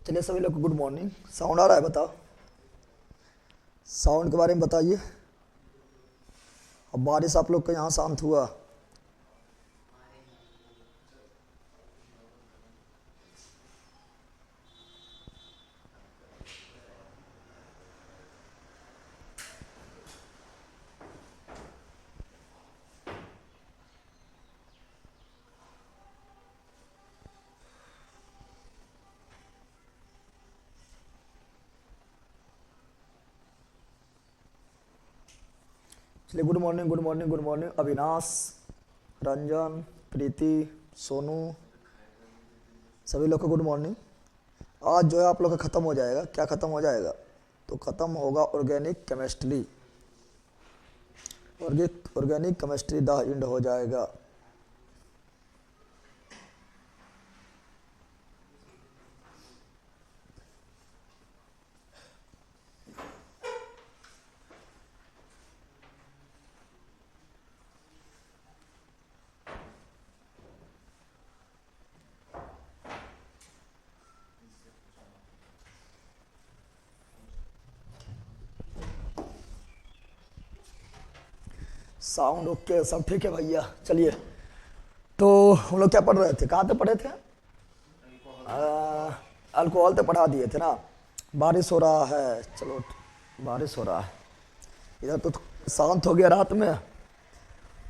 चलिए सभी लोग को गुड मॉर्निंग। साउंड आ रहा है? बताओ, साउंड के बारे में बताइए। अब बारिश आप लोग का यहाँ शांत हुआ? चलिए good morning good morning good morning. Avinash, Ranjan, Preeti, Sonu, सभी लोग को गुड मॉर्निंग। आज जो है आप लोग का ख़त्म हो जाएगा। क्या ख़त्म हो जाएगा? तो ख़त्म होगा organic chemistry. Organic chemistry the end हो जाएगा। साउंड ओके, सब ठीक है भैया। चलिए, तो हम लोग क्या पढ़ रहे थे? कहाँ पे पढ़े थे? अल्कोहल तो पढ़ा दिए थे ना। बारिश हो रहा है, चलो बारिश हो रहा है। इधर तो शांत हो गया, रात में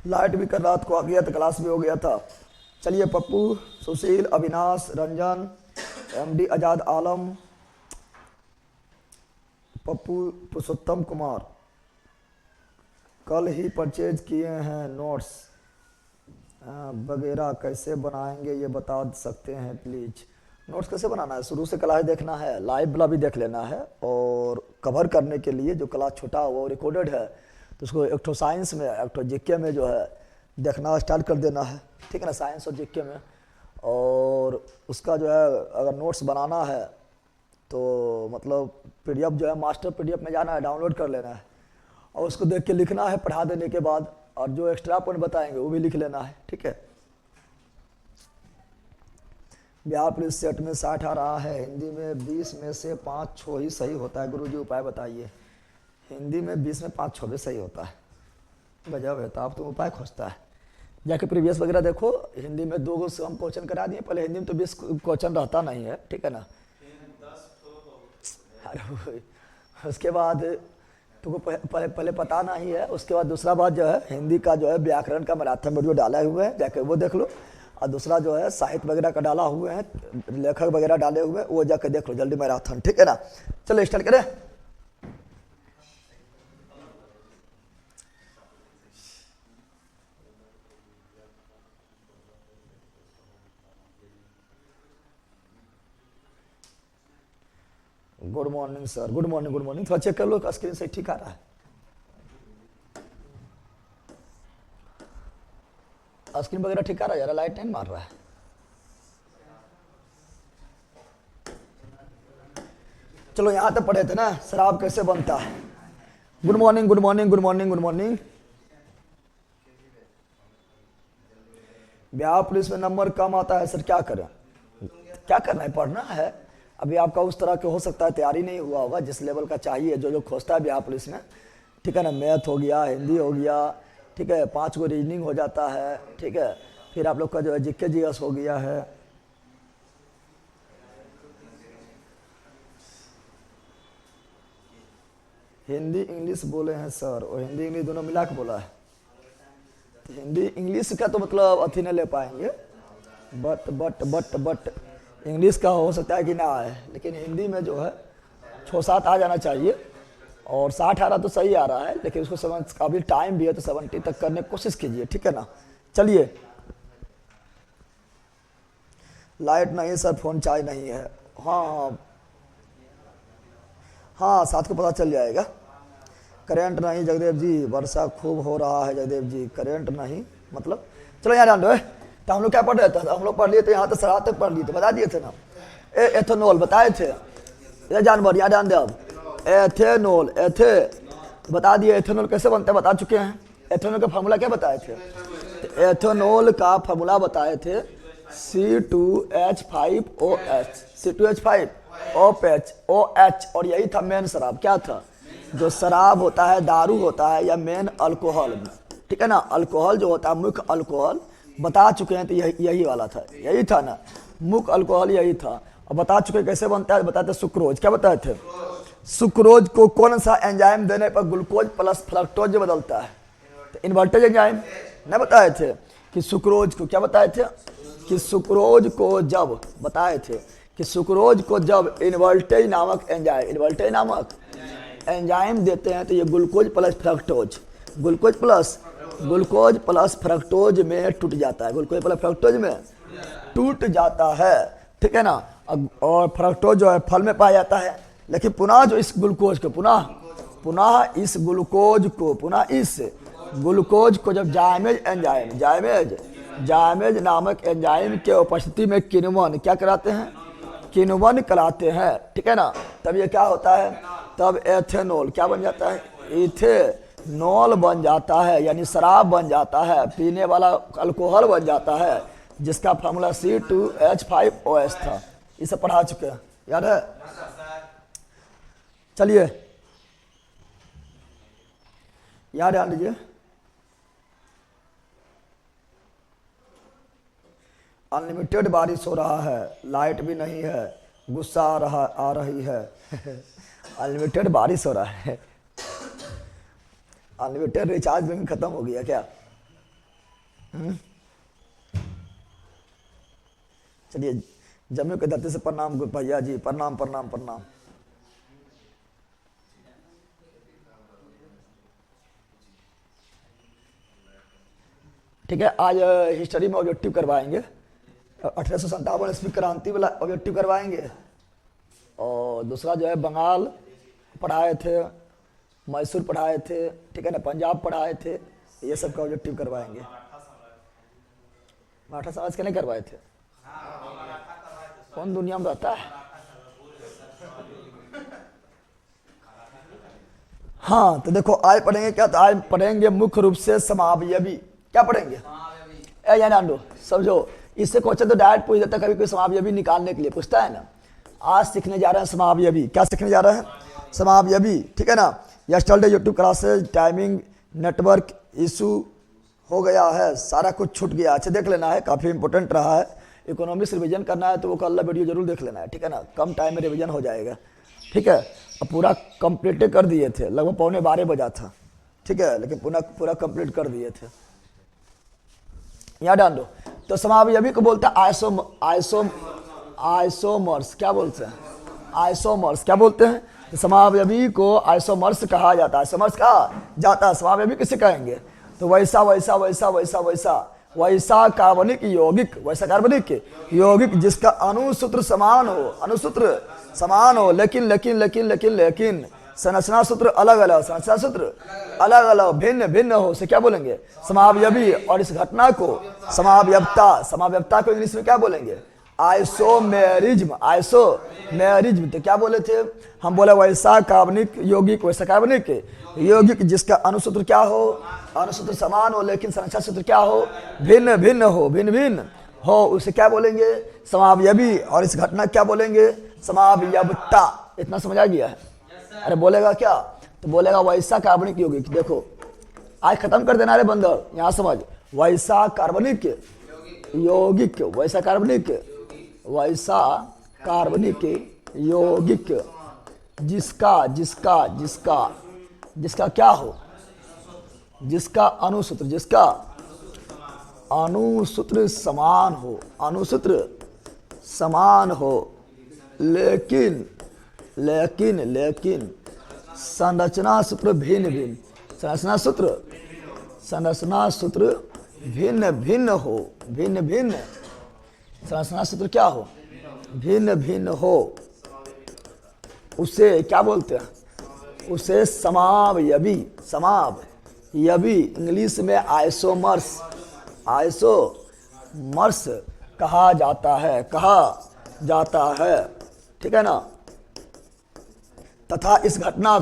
लाइट भी कर रात को आ गया, तो क्लास भी हो गया था। चलिए, पप्पू, सुशील, अविनाश, रंजन, एमडी आजाद आलम, पप्पू, पुरुषोत्तम कुमार, कल ही परचेज किए हैं नोट्स वगैरह कैसे बनाएंगे ये बता सकते हैं प्लीज? नोट्स कैसे बनाना है? शुरू से क्लास देखना है, लाइव वाला भी देख लेना है, और कवर करने के लिए जो क्लास छोटा वो रिकॉर्डेड है तो उसको एक तो साइंस में एक तो जीके में जो है देखना स्टार्ट कर देना है। ठीक है ना, साइंस और जीके में। और उसका जो है अगर नोट्स बनाना है तो मतलब पीडीएफ जो है मास्टर पीडीएफ में जाना है, डाउनलोड कर लेना है और उसको देख के लिखना है पढ़ा देने के बाद, और जो एक्स्ट्रा पॉइंट बताएंगे वो भी लिख लेना है। ठीक है। बिहार पुलिस सेट में 60 आ रहा है, हिंदी में 20 में से 5-6 ही सही होता है। गुरुजी उपाय बताइए। हिंदी में 20 में 5-6 भी सही होता है। गजब है, तो आप तो उपाय खोजता है। जाके प्रीवियस वगैरह देखो, हिंदी में 2 से हम क्वेश्चन करा दिए। पहले हिंदी में तो 20 क्वेश्चन रहता नहीं है। ठीक है ना। अरे उसके बाद तुमको पहले पता नहीं है। उसके बाद दूसरा बात जो है हिंदी का जो है व्याकरण का मैराथन वीडियो डाला हुए हैं, जाके वो देख लो। और दूसरा जो है साहित्य वगैरह का डाला हुए हैं, लेखक वगैरह डाले हुए हैं, वो जाके देख लो जल्दी मैराथन। ठीक है ना। चलो स्टार्ट करें। Good morning sir, good morning good morning. थोड़ा चेक कर लो स्क्रीन से ठीक आ रहा है। स्क्रीन वगैरह ठीक आ रहा है, यार लाइट नहीं मार रहा है। चलो यहाँ तक पढ़े थे ना, शराब कैसे बनता है। Good morning good morning good morning good morning. Bihar police में नंबर कम आता है सर, क्या करें? क्या करना है? पढ़ना है। अभी आपका उस तरह के हो सकता है तैयारी नहीं हुआ होगा जिस लेवल का चाहिए, जो जो खोजता है बिहार पुलिस में। ठीक है ना। मैथ हो गया, हिंदी हो गया, ठीक है, 5 को रीजनिंग हो जाता है। ठीक है, फिर आप लोग का जो है जीके जीएस हो गया है। हिंदी इंग्लिश बोले हैं सर, और हिंदी इंग्लिश दोनों मिला के बोला है। तो हिंदी इंग्लिश का तो मतलब अथी नहीं ले पाएंगे, बट इंग्लिश का हो सकता है कि ना आए, लेकिन हिंदी में जो है 6-7 आ जाना चाहिए। और 60 आ रहा तो सही आ रहा है, लेकिन उसको समझ काफ़ी टाइम भी है, तो 70 तक करने की कोशिश कीजिए। ठीक है ना। चलिए। लाइट नहीं सर, फ़ोन चार्ज नहीं है। हाँ हाँ, साथ को पता चल जाएगा। करेंट नहीं जगदेव जी, वर्षा खूब हो रहा है जगदेव जी। करेंट नहीं मतलब, चलो यहाँ जान दो। तो हम लोग क्या पढ़ रहे थे? हम लोग पढ़ लिए थे यहाँ तक, शराब तक पढ़ लिए थे, बता दिए थे ना। एथेनॉल बताए थे। ये जानवर याद जान दे। अब एथेनॉल, बता दिए। एथेनॉल कैसे बनता है बता चुके हैं। एथेनॉल का फार्मूला क्या बताए थे? एथेनॉल का फार्मूला बताए थे C2H5OH, C2H5OH, और यही था मेन शराब। क्या था? जो शराब होता है, दारू होता है, या मेन अल्कोहल, ठीक है ना, अल्कोहल जो होता है, मुख्य अल्कोहल बता चुके हैं, तो यही वाला था, यही था ना, मुख्य अल्कोहल यही था। और बता चुके कैसे बनता है, बताते सुक्रोज। क्या बताए थे? सुक्रोज को कौन सा एंजाइम देने पर ग्लूकोज प्लस फ्रक्टोज बदलता है? तो इन्वर्टेज एंजाइम। नहीं बताए थे कि सुक्रोज को, क्या बताए थे कि सुक्रोज को जब, बताए थे कि सुक्रोज को जब इन्वर्टेज नामक एंजाइम देते हैं, तो ये ग्लूकोज प्लस फ्रक्टोज में टूट जाता है, ग्लूकोज प्लस फ्रक्टोज में टूट जाता है, ठीक है ना। और फ्रक्टोज जो है फल में पाया जाता है, लेकिन पुनः जो इस ग्लूकोज को इस ग्लूकोज को जब जायमेज नामक एंजाइम के उपस्थिति में किण्वन क्या कराते हैं? किण्वन कराते हैं, ठीक है ना। तब ये क्या होता है? तब एथेनॉल क्या बन जाता है? इथेनॉल बन जाता है, यानी शराब बन जाता है, पीने वाला अल्कोहल बन जाता है, जिसका फार्मूला C2H5OH था। ये सब पढ़ा चुके हैं, याद है? चलिए यहाँ ध्यान दीजिए। अनलिमिटेड बारिश हो रहा है, लाइट भी नहीं है, गुस्सा आ रही है। अनलिमिटेड बारिश हो रहा है, अनलिमिटेड रिचार्ज भी खत्म हो गया क्या? चलिए जम्मू के धरती से प्रणाम भैया जी, प्रणाम प्रणाम प्रणाम। ठीक है, आज हिस्ट्री में ऑब्जेक्टिव करवाएंगे, 1857 ईस्वी क्रांति वाला ऑब्जेक्टिव करवाएंगे, और दूसरा जो है बंगाल पढ़ाए थे, मैसूर पढ़ाए थे, ठीक है ना, पंजाब पढ़ाए थे, ये सब का ऑब्जेक्टिव करवाएंगे। मराठा समाज के नहीं करवाए थे? कौन दुनिया में रहता है? हाँ, तो देखो आज पढ़ेंगे क्या? तो आज पढ़ेंगे मुख्य रूप से समावयवी। क्या पढ़ेंगे? नांडो समझो, इससे क्वेश्चन तो डायरेक्ट पूछ देता, कभी कोई समावयवी निकालने के लिए पूछता है ना। आज सीखने जा रहे हैं समावयवी। क्या सीखने जा रहे हैं? समावयवी, ठीक है ना। Yesterday YouTube classes timing network issue हो गया है, सारा कुछ छूट गया। अच्छा देख लेना है, काफ़ी इंपॉर्टेंट रहा है। इकोनॉमिक्स रिवीजन करना है तो वो कल वीडियो जरूर देख लेना है, ठीक है ना, कम टाइम में रिवीजन हो जाएगा, ठीक है। अब पूरा कंप्लीट कर दिए थे, लगभग 11:15 बजा था, ठीक है, लेकिन पूरा कंप्लीट कर दिए थे। यहाँ डाल दो। तो समावयवी को बोलते हैं आइसोमर्स। क्या बोलते हैं? आइसोमर्स। क्या बोलते हैं? तो समावयवी को आइसोमर्स कहा जाता है, आइसोमर्स कहा जाता है। समावयवी किसे कहेंगे? तो वैसा कार्बनिक यौगिक जिसका अणुसूत्र समान हो, लेकिन संरचना सूत्र अलग अलग भिन्न हो, उसे क्या बोलेंगे? समावयवी। और इस घटना को समावयवता को इंग्लिश में क्या बोलेंगे? आइसोमेरिज्म। तो क्या बोले थे हम? बोले वैसा कार्बनिक यौगिक जिसका अणुसूत्र क्या हो? अणुसूत्र समान हो, लेकिन संरचना सूत्र क्या हो? भिन्न हो, उसे क्या बोलेंगे? समावयवी। और इस घटना क्या बोलेंगे? समावयवता। इतना समझ आ गया है? अरे बोलेगा क्या? तो बोलेगा वैसा कार्बनिक यौगिक। देखो आज खत्म कर देना रे बंदर, यहाँ समझ। वैसा कार्बनिक यौगिक जिसका क्या हो? जिसका अणुसूत्र समान हो, लेकिन संरचना सूत्र भिन्न हो। संरचना सूत्र क्या हो? भिन्न हो, उसे क्या बोलते हैं? उसे समावयवी इंग्लिश में आइसोमर्स कहा जाता है, ठीक है ना। तथा इस घटना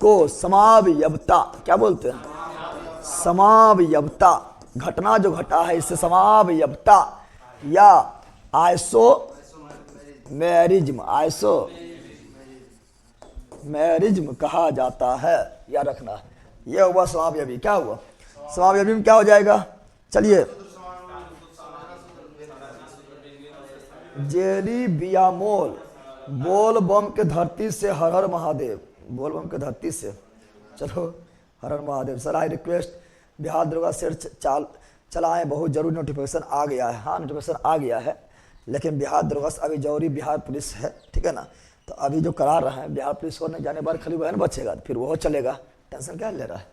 को समावयवता क्या बोलते हैं? समावयवता, घटना जो घटा है इससे समावयवता या आइसोमेरिज्म कहा जाता है। याद रखना, ये हुआ समावयवी। क्या हुआ समावयवी में क्या हो जाएगा? चलिए, जेरीबियामोल, बोल बम के धरती से हर हर महादेव, बोल बम के धरती से, चलो हर हर Mahadev. Sir I request Bihar दरोगा सेठ चलाएं, बहुत जरूरी नोटिफिकेशन आ गया है। हाँ नोटिफिकेशन आ गया है, लेकिन बिहार दरोगा से अभी जरूरी बिहार पुलिस है, ठीक है ना। तो अभी जो करा रहे हैं बिहार पुलिस होने जाने बार खाली वह बचेगा, फिर वो चलेगा, टेंशन क्या ले रहा है।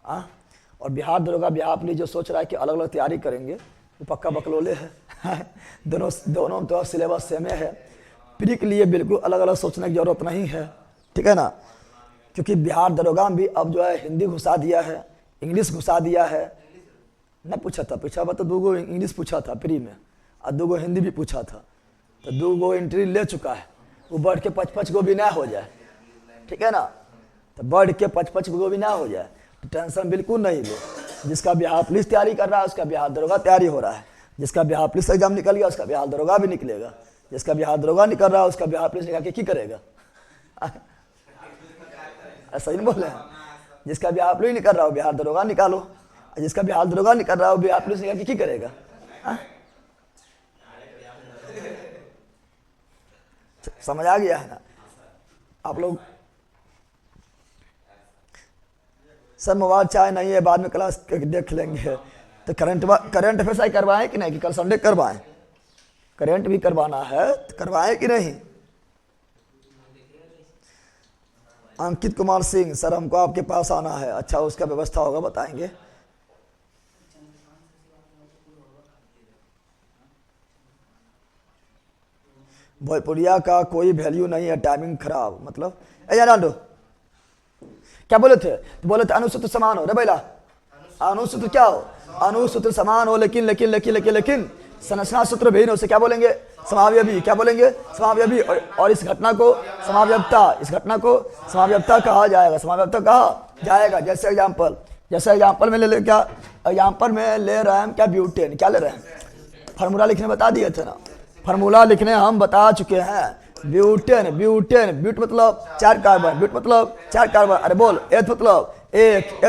हाँ, और बिहार दरोगा बिहार पुलिस जो सोच रहा है कि अलग अलग तैयारी करेंगे, वो पक्का बकलोले है। दोनों तो सिलेबस सेम है। प्री के लिए बिल्कुल अलग अलग सोचने की जरूरत नहीं है, ठीक है ना। क्योंकि बिहार दरोगा में भी अब जो है हिंदी घुसा दिया है, इंग्लिश घुसा दिया है। न पूछा था, पूछा तो 2 इंग्लिश पूछा था प्री में, और 2 हिंदी भी पूछा था। तो 2 एंट्री ले चुका है, वो बढ़ के 5-5 गो भी ना हो जाए, ठीक है ना। तो बढ़ के 5-5 गो भी ना हो जाए, तो टेंशन बिल्कुल नहीं लो। जिसका बिहार पुलिस तैयारी कर रहा है उसका बिहार दरोगा तैयारी हो रहा है। जिसका बिहार पुलिस एग्जाम निकल गया उसका बिहार दरोगा भी निकलेगा। जिसका बिहार दरोगा निकल रहा है उसका बिहार पुलिस निकाल के करेगा। ऐसा ही नहीं बोले हैं। जिसका बिहार पुलिस निकल रहा हो बिहार दरोगा निकालो, जिसका बिहार दरोगा निकल रहा हो बिहार पुलिस निकाल के करेगा। समझ आ गया है ना आप लोग? सर मोबाइल चाहे नहीं है, बाद में क्लास देख लेंगे। तो करंट अफेयर्स आई करवाएं कि नहीं, कि कल संडे करवाएं? करंट भी करवाना है तो करवाएं कि नहीं? अंकित कुमार सिंह, सर हमको आपके पास आना है। अच्छा, उसका व्यवस्था होगा, बताएंगे। भोजपुरिया का कोई वैल्यू नहीं है, टाइमिंग खराब। मतलब यार क्या बोले थे? तो बोले थे अनुसूत्र समान हो रे बैला। अनुसूत्र क्या हो? अनुसूत्र समान हो, लेकिन लेकिन लेकिन लेकिन लेकिन संरचना सूत्र भिन्न हो। से क्या बोलेंगे? समावयवी। क्या बोलेंगे? समावयवी। और इस घटना को समावयवता, इस घटना को समावयवता कहा जाएगा। समावयवता कहा जाएगा। जैसे एग्जाम्पल में ले ले, क्या एग्जाम्पल में ले रहे हैं? क्या ब्यूटेन। क्या ले रहे हैं? फार्मूला लिखने बता दिए थे ना, फार्मूला लिखने हम बता चुके हैं। ब्यूटेन, ब्यूट मतलब 4 कार्बन, ब्यूट मतलब 4 कार्बन। अरे बोल, एथ मतलब एक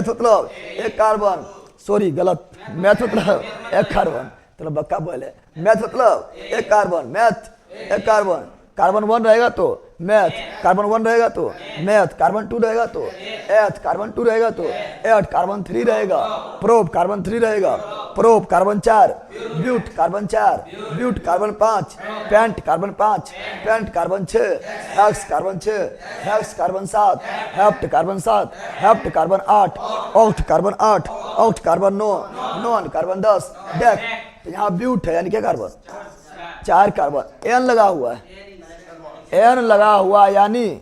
कार्बन। सॉरी गलत, मैथ मतलब 1 कार्बन। चलो बक्का बोले, मैथ मतलब 1 कार्बन, मैथ 1 कार्बन। कार्बन 1 रहेगा तो मैथ, कार्बन 1 रहेगा तो मैथ, कार्बन 2 रहेगा तो एथ, कार्बन 2 रहेगा तो एथ, कार्बन 3 रहेगा, प्रोप कार्बन 3 रहेगा, prop carbon 4, but carbon 4, but carbon 5, pent carbon 5, pent carbon 6, hex carbon 6, hex carbon 7, hept carbon 7, hept carbon 8, oct carbon 8, oct carbon 9, non carbon 10, dec. तो यहाँ ब्यूट है यानी क्या कार्बन? 4 कार्बन। एन लगा हुआ है, एन लगा हुआ यानी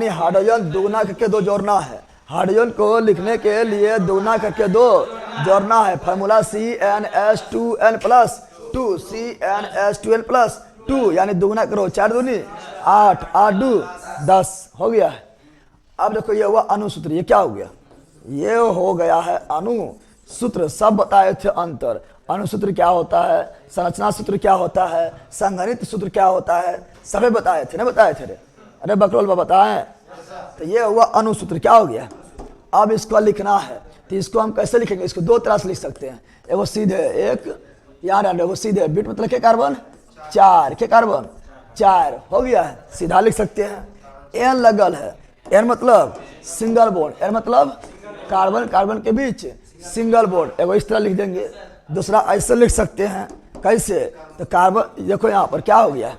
हाइड्रोजन दुगना करके 2 जोड़ना है। हाइड्रोजन को लिखने के लिए दुगना करके 2 जोड़ना है। फार्मूला CnH2n+2, CnH2n+2 यानी दुगना करो, 4 दूनी 8, 8 2 10 हो गया है। अब देखो ये हुआ अनुसूत्र। ये क्या हो गया? ये हो गया है अनुसूत्र। सब बताए थे अंतर। अनुसूत्र क्या होता है, संरचना सूत्र क्या होता है, संगणित सूत्र क्या होता है, सभी बताए थे। नहीं बताए थे रे? अरे बकरोल बताएं। तो ये हुआ अनुसूत्र। क्या हो गया? अब इसको लिखना है, तो इसको हम कैसे लिखेंगे? इसको 2 तरह से लिख सकते हैं। एगो सीधे, एक यार एगो सीधे। बीट मतलब क्या कार्बन? 4 के कार्बन 4 हो गया है, सीधा लिख सकते हैं। एन लगल है, एन मतलब सिंगल बॉन्ड, एन मतलब कार्बन के बीच सिंगल बॉन्ड। एगो इस तरह लिख देंगे, दूसरा ऐसे लिख सकते हैं। कैसे? तो कार्बन देखो यहाँ पर क्या हो गया?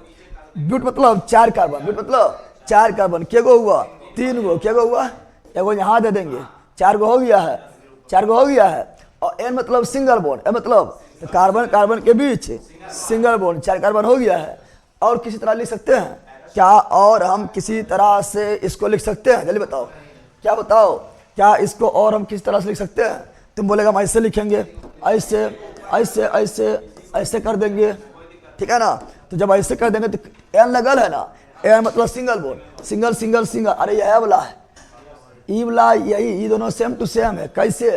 ब्यूट मतलब 4 कार्बन, ब्यूट मतलब 4 कार्बन। के गो हुआ? 3 गो। के गो हुआ? एगो यहाँ दे देंगे, 4 गो हो गया है, 4 गो हो गया है। और एन मतलब सिंगल बॉन्ड, एन मतलब तो कार्बन के बीच सिंगल बॉन्ड, 4 कार्बन हो गया है। और किसी तरह लिख सकते हैं क्या? और हम किसी तरह से इसको लिख सकते हैं? जल्दी बताओ, क्या बताओ? क्या इसको और हम किसी तरह से लिख सकते हैं? तुम बोलेगा हम ऐसे लिखेंगे, ऐसे ऐसे ऐसे ऐसे कर देंगे, ठीक है ना। तो जब ऐसे कर देंगे तो एन लगल है ना, एन मतलब single bond, single single single. अरे यह वाला है, ई वाला यही, ये दोनों सेम टू सेम है। कैसे?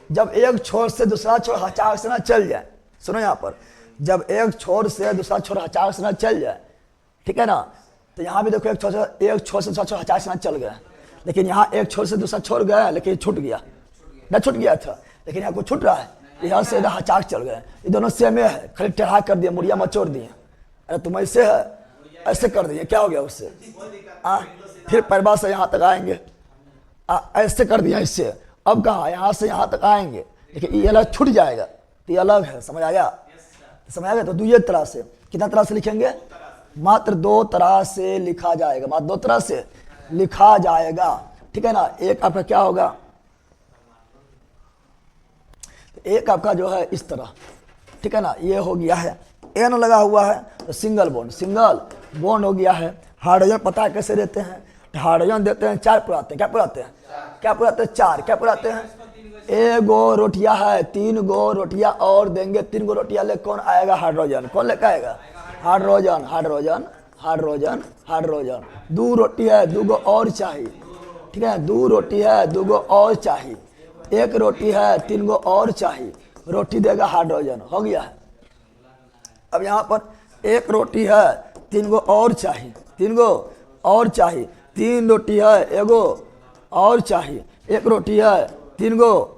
जब एक छोर से दूसरा छोर अचानक से ना चल जाए, सुनो यहाँ पर, जब एक छोर से दूसरा छोर अचानक से ना चल जाए, ठीक है ना, तो यहाँ भी देखो एक छोर से दूसरा छोर अचानक से ना चल गया, लेकिन यहाँ एक छोर से दूसरा छोर गया लेकिन छूट गया, ना छूट गया था, लेकिन यहाँ को छूट रहा है, यहाँ से इधर अचानक चल गए। ये दोनों सेम है, खाली टेढ़ा कर दिया, मुड़िया मचोड़ दिए। अरे तुम ऐसे है, ऐसे कर दिए, क्या हो गया उससे? फिर पैरवा से यहाँ तक आएंगे, ऐसे कर दिया इससे, अब कहाँ यहाँ से यहाँ तक आएंगे, लेकिन ये अलग छूट जाएगा, तो ये अलग है। समझ आ गया? समझ आ गया? तो दुइये तरह से, कितना तरह से लिखेंगे? मात्र दो तरह से लिखा जाएगा, मात्र दो तरह से लिखा जाएगा, ठीक है ना। एक आपका क्या होगा, एक आपका जो है इस तरह, ठीक है ना, ये हो गया है, एन लगा हुआ है तो सिंगल बॉन्ड हो गया है। हाइड्रोजन पता है कैसे देते हैं? हाइड्रोजन देते हैं 4 पुराते हैं, क्या पुराते हैं? 4, क्या पुराते हैं? 1 गो रोटिया है, 3 गो रोटिया और देंगे, 3 गो रोटिया ले कौन आएगा? हाइड्रोजन। कौन लेकर आएगा? हाइड्रोजन। 2 रोटी है, 2 गो और चाहिए, ठीक है, 2 रोटी है, 2 गो और चाहिए, 1 रोटी है, 3 गो और चाहिए, रोटी देगा हाइड्रोजन। हो गया है। अब यहाँ पर 1 रोटी है, 3 गो और चाहिए, 3 गो और चाहिए, 3 रोटी है, 1 गो और चाहिए, 1 रोटी है, 3 गो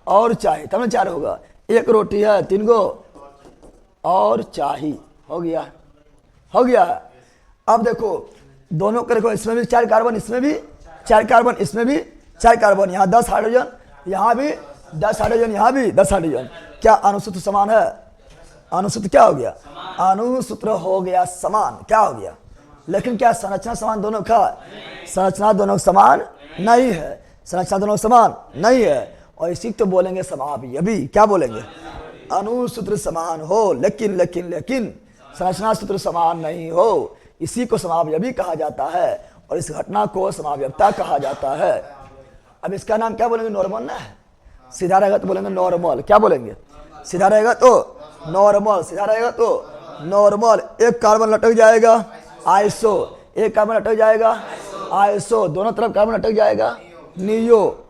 और चाहिए, तब ना 4 होगा। 1 रोटी है, 3 गो और चाहिए। हो गया है। अब देखो दोनों को देखो, इसमें भी 4 कार्बन, इसमें भी 4 कार्बन, इसमें भी 4 कार्बन, यहाँ 10 हाइड्रोजन, यहाँ भी 10 हाइड्रोजन, यहाँ भी 10 हाइड्रोजन। क्या अनुसूत्र समान है? अनुसूत्र क्या हो गया? अनुसूत्र हो गया समान। क्या हो गया? लेकिन क्या संरचना समान दोनों का? संरचना दोनों समान नहीं है, संरचना दोनों समान नहीं है। और इसी तो बोलेंगे समावयवी। क्या बोलेंगे? अनुसूत्र समान हो, लेकिन संरचना सूत्र समान नहीं हो, इसी को समावयवी कहा जाता है, और इस घटना को समावयवता कहा जाता है। अब इसका नाम क्या बोलेंगे? नॉर्मल ना है। सीधा रहेगा तो बोलेंगे नॉर्मल। क्या बोलेंगे? सीधा रहेगा तो नॉर्मल, सीधा रहेगा तो नॉर्मल। 1 कार्बन लटक जाएगा, आइसो, 1 कार्बन लटक जाएगा, आइसो, दोनों तरफ कार्बन लटक जाएगा, नियो।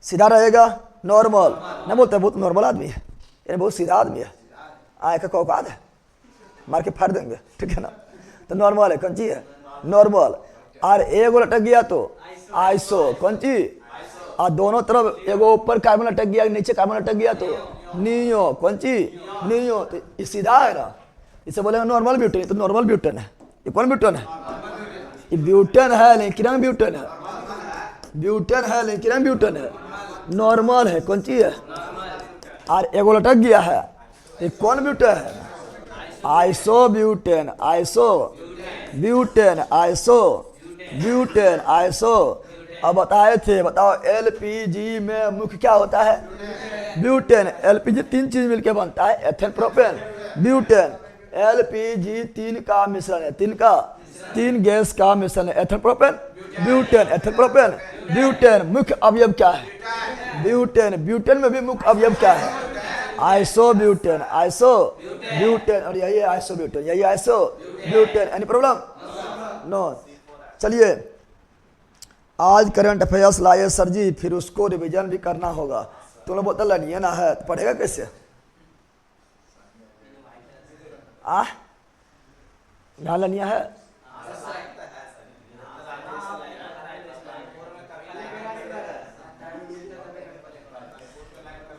सीधा रहेगा नॉर्मल। नहीं बोलते बहुत नॉर्मल आदमी है, ये बहुत सीधा आदमी है, आए का औकात है, मार के फाड़ देंगे, ठीक है ना। तो नॉर्मल है, कौन ची है? नॉर्मल। और 1 गो लटक गया तो आइसो, कौन ची? और दोनों तरफ 1 गो ऊपर कार्बन लटक गया, नीचे कार्बन लटक गया तो नियो, कौन ची? नियो। तो ये सीधा है ना, इसे बोलेंगे नॉर्मल ब्यूटेन। तो नॉर्मल ब्यूटेन है। ये कौन ब्यूटेन है? ये ब्यूटेन है, लेकिन किरण ब्यूटेन है, ब्यूटेन है, लेकिन किरण ब्यूटेन है, नॉर्मल है, कौन ची है? और 1 गो लटक गया है, ये कौन ब्यूटेन है? Iso butane, iso butane, iso butane, iso. अब बताए थे, बताओ एलपीजी में मुख्य क्या होता है? ब्यूटेन। एलपीजी 3 चीज मिलकर बनता है, एथेन, प्रोपेन, ब्यूटेन। एलपीजी 3 का मिश्रण है, 3 गैस का मिश्रण है, ethane, propane, butane, ethane, propane, butane. मुख्य अवयव क्या है? ब्यूटेन। ब्यूटेन में भी मुख्य अवयव क्या है? Iso butane, iso butane. और यही है आइसो ब्यूटेन, यही iso butane. Any problem? No. चलिए, आज करंट अफेयर्स लाए सर जी, फिर उसको रिवीजन भी करना होगा। तुम लोग बोलते लनिए ना है, तो पढ़ेगा कैसे? यहाँ लनिया है,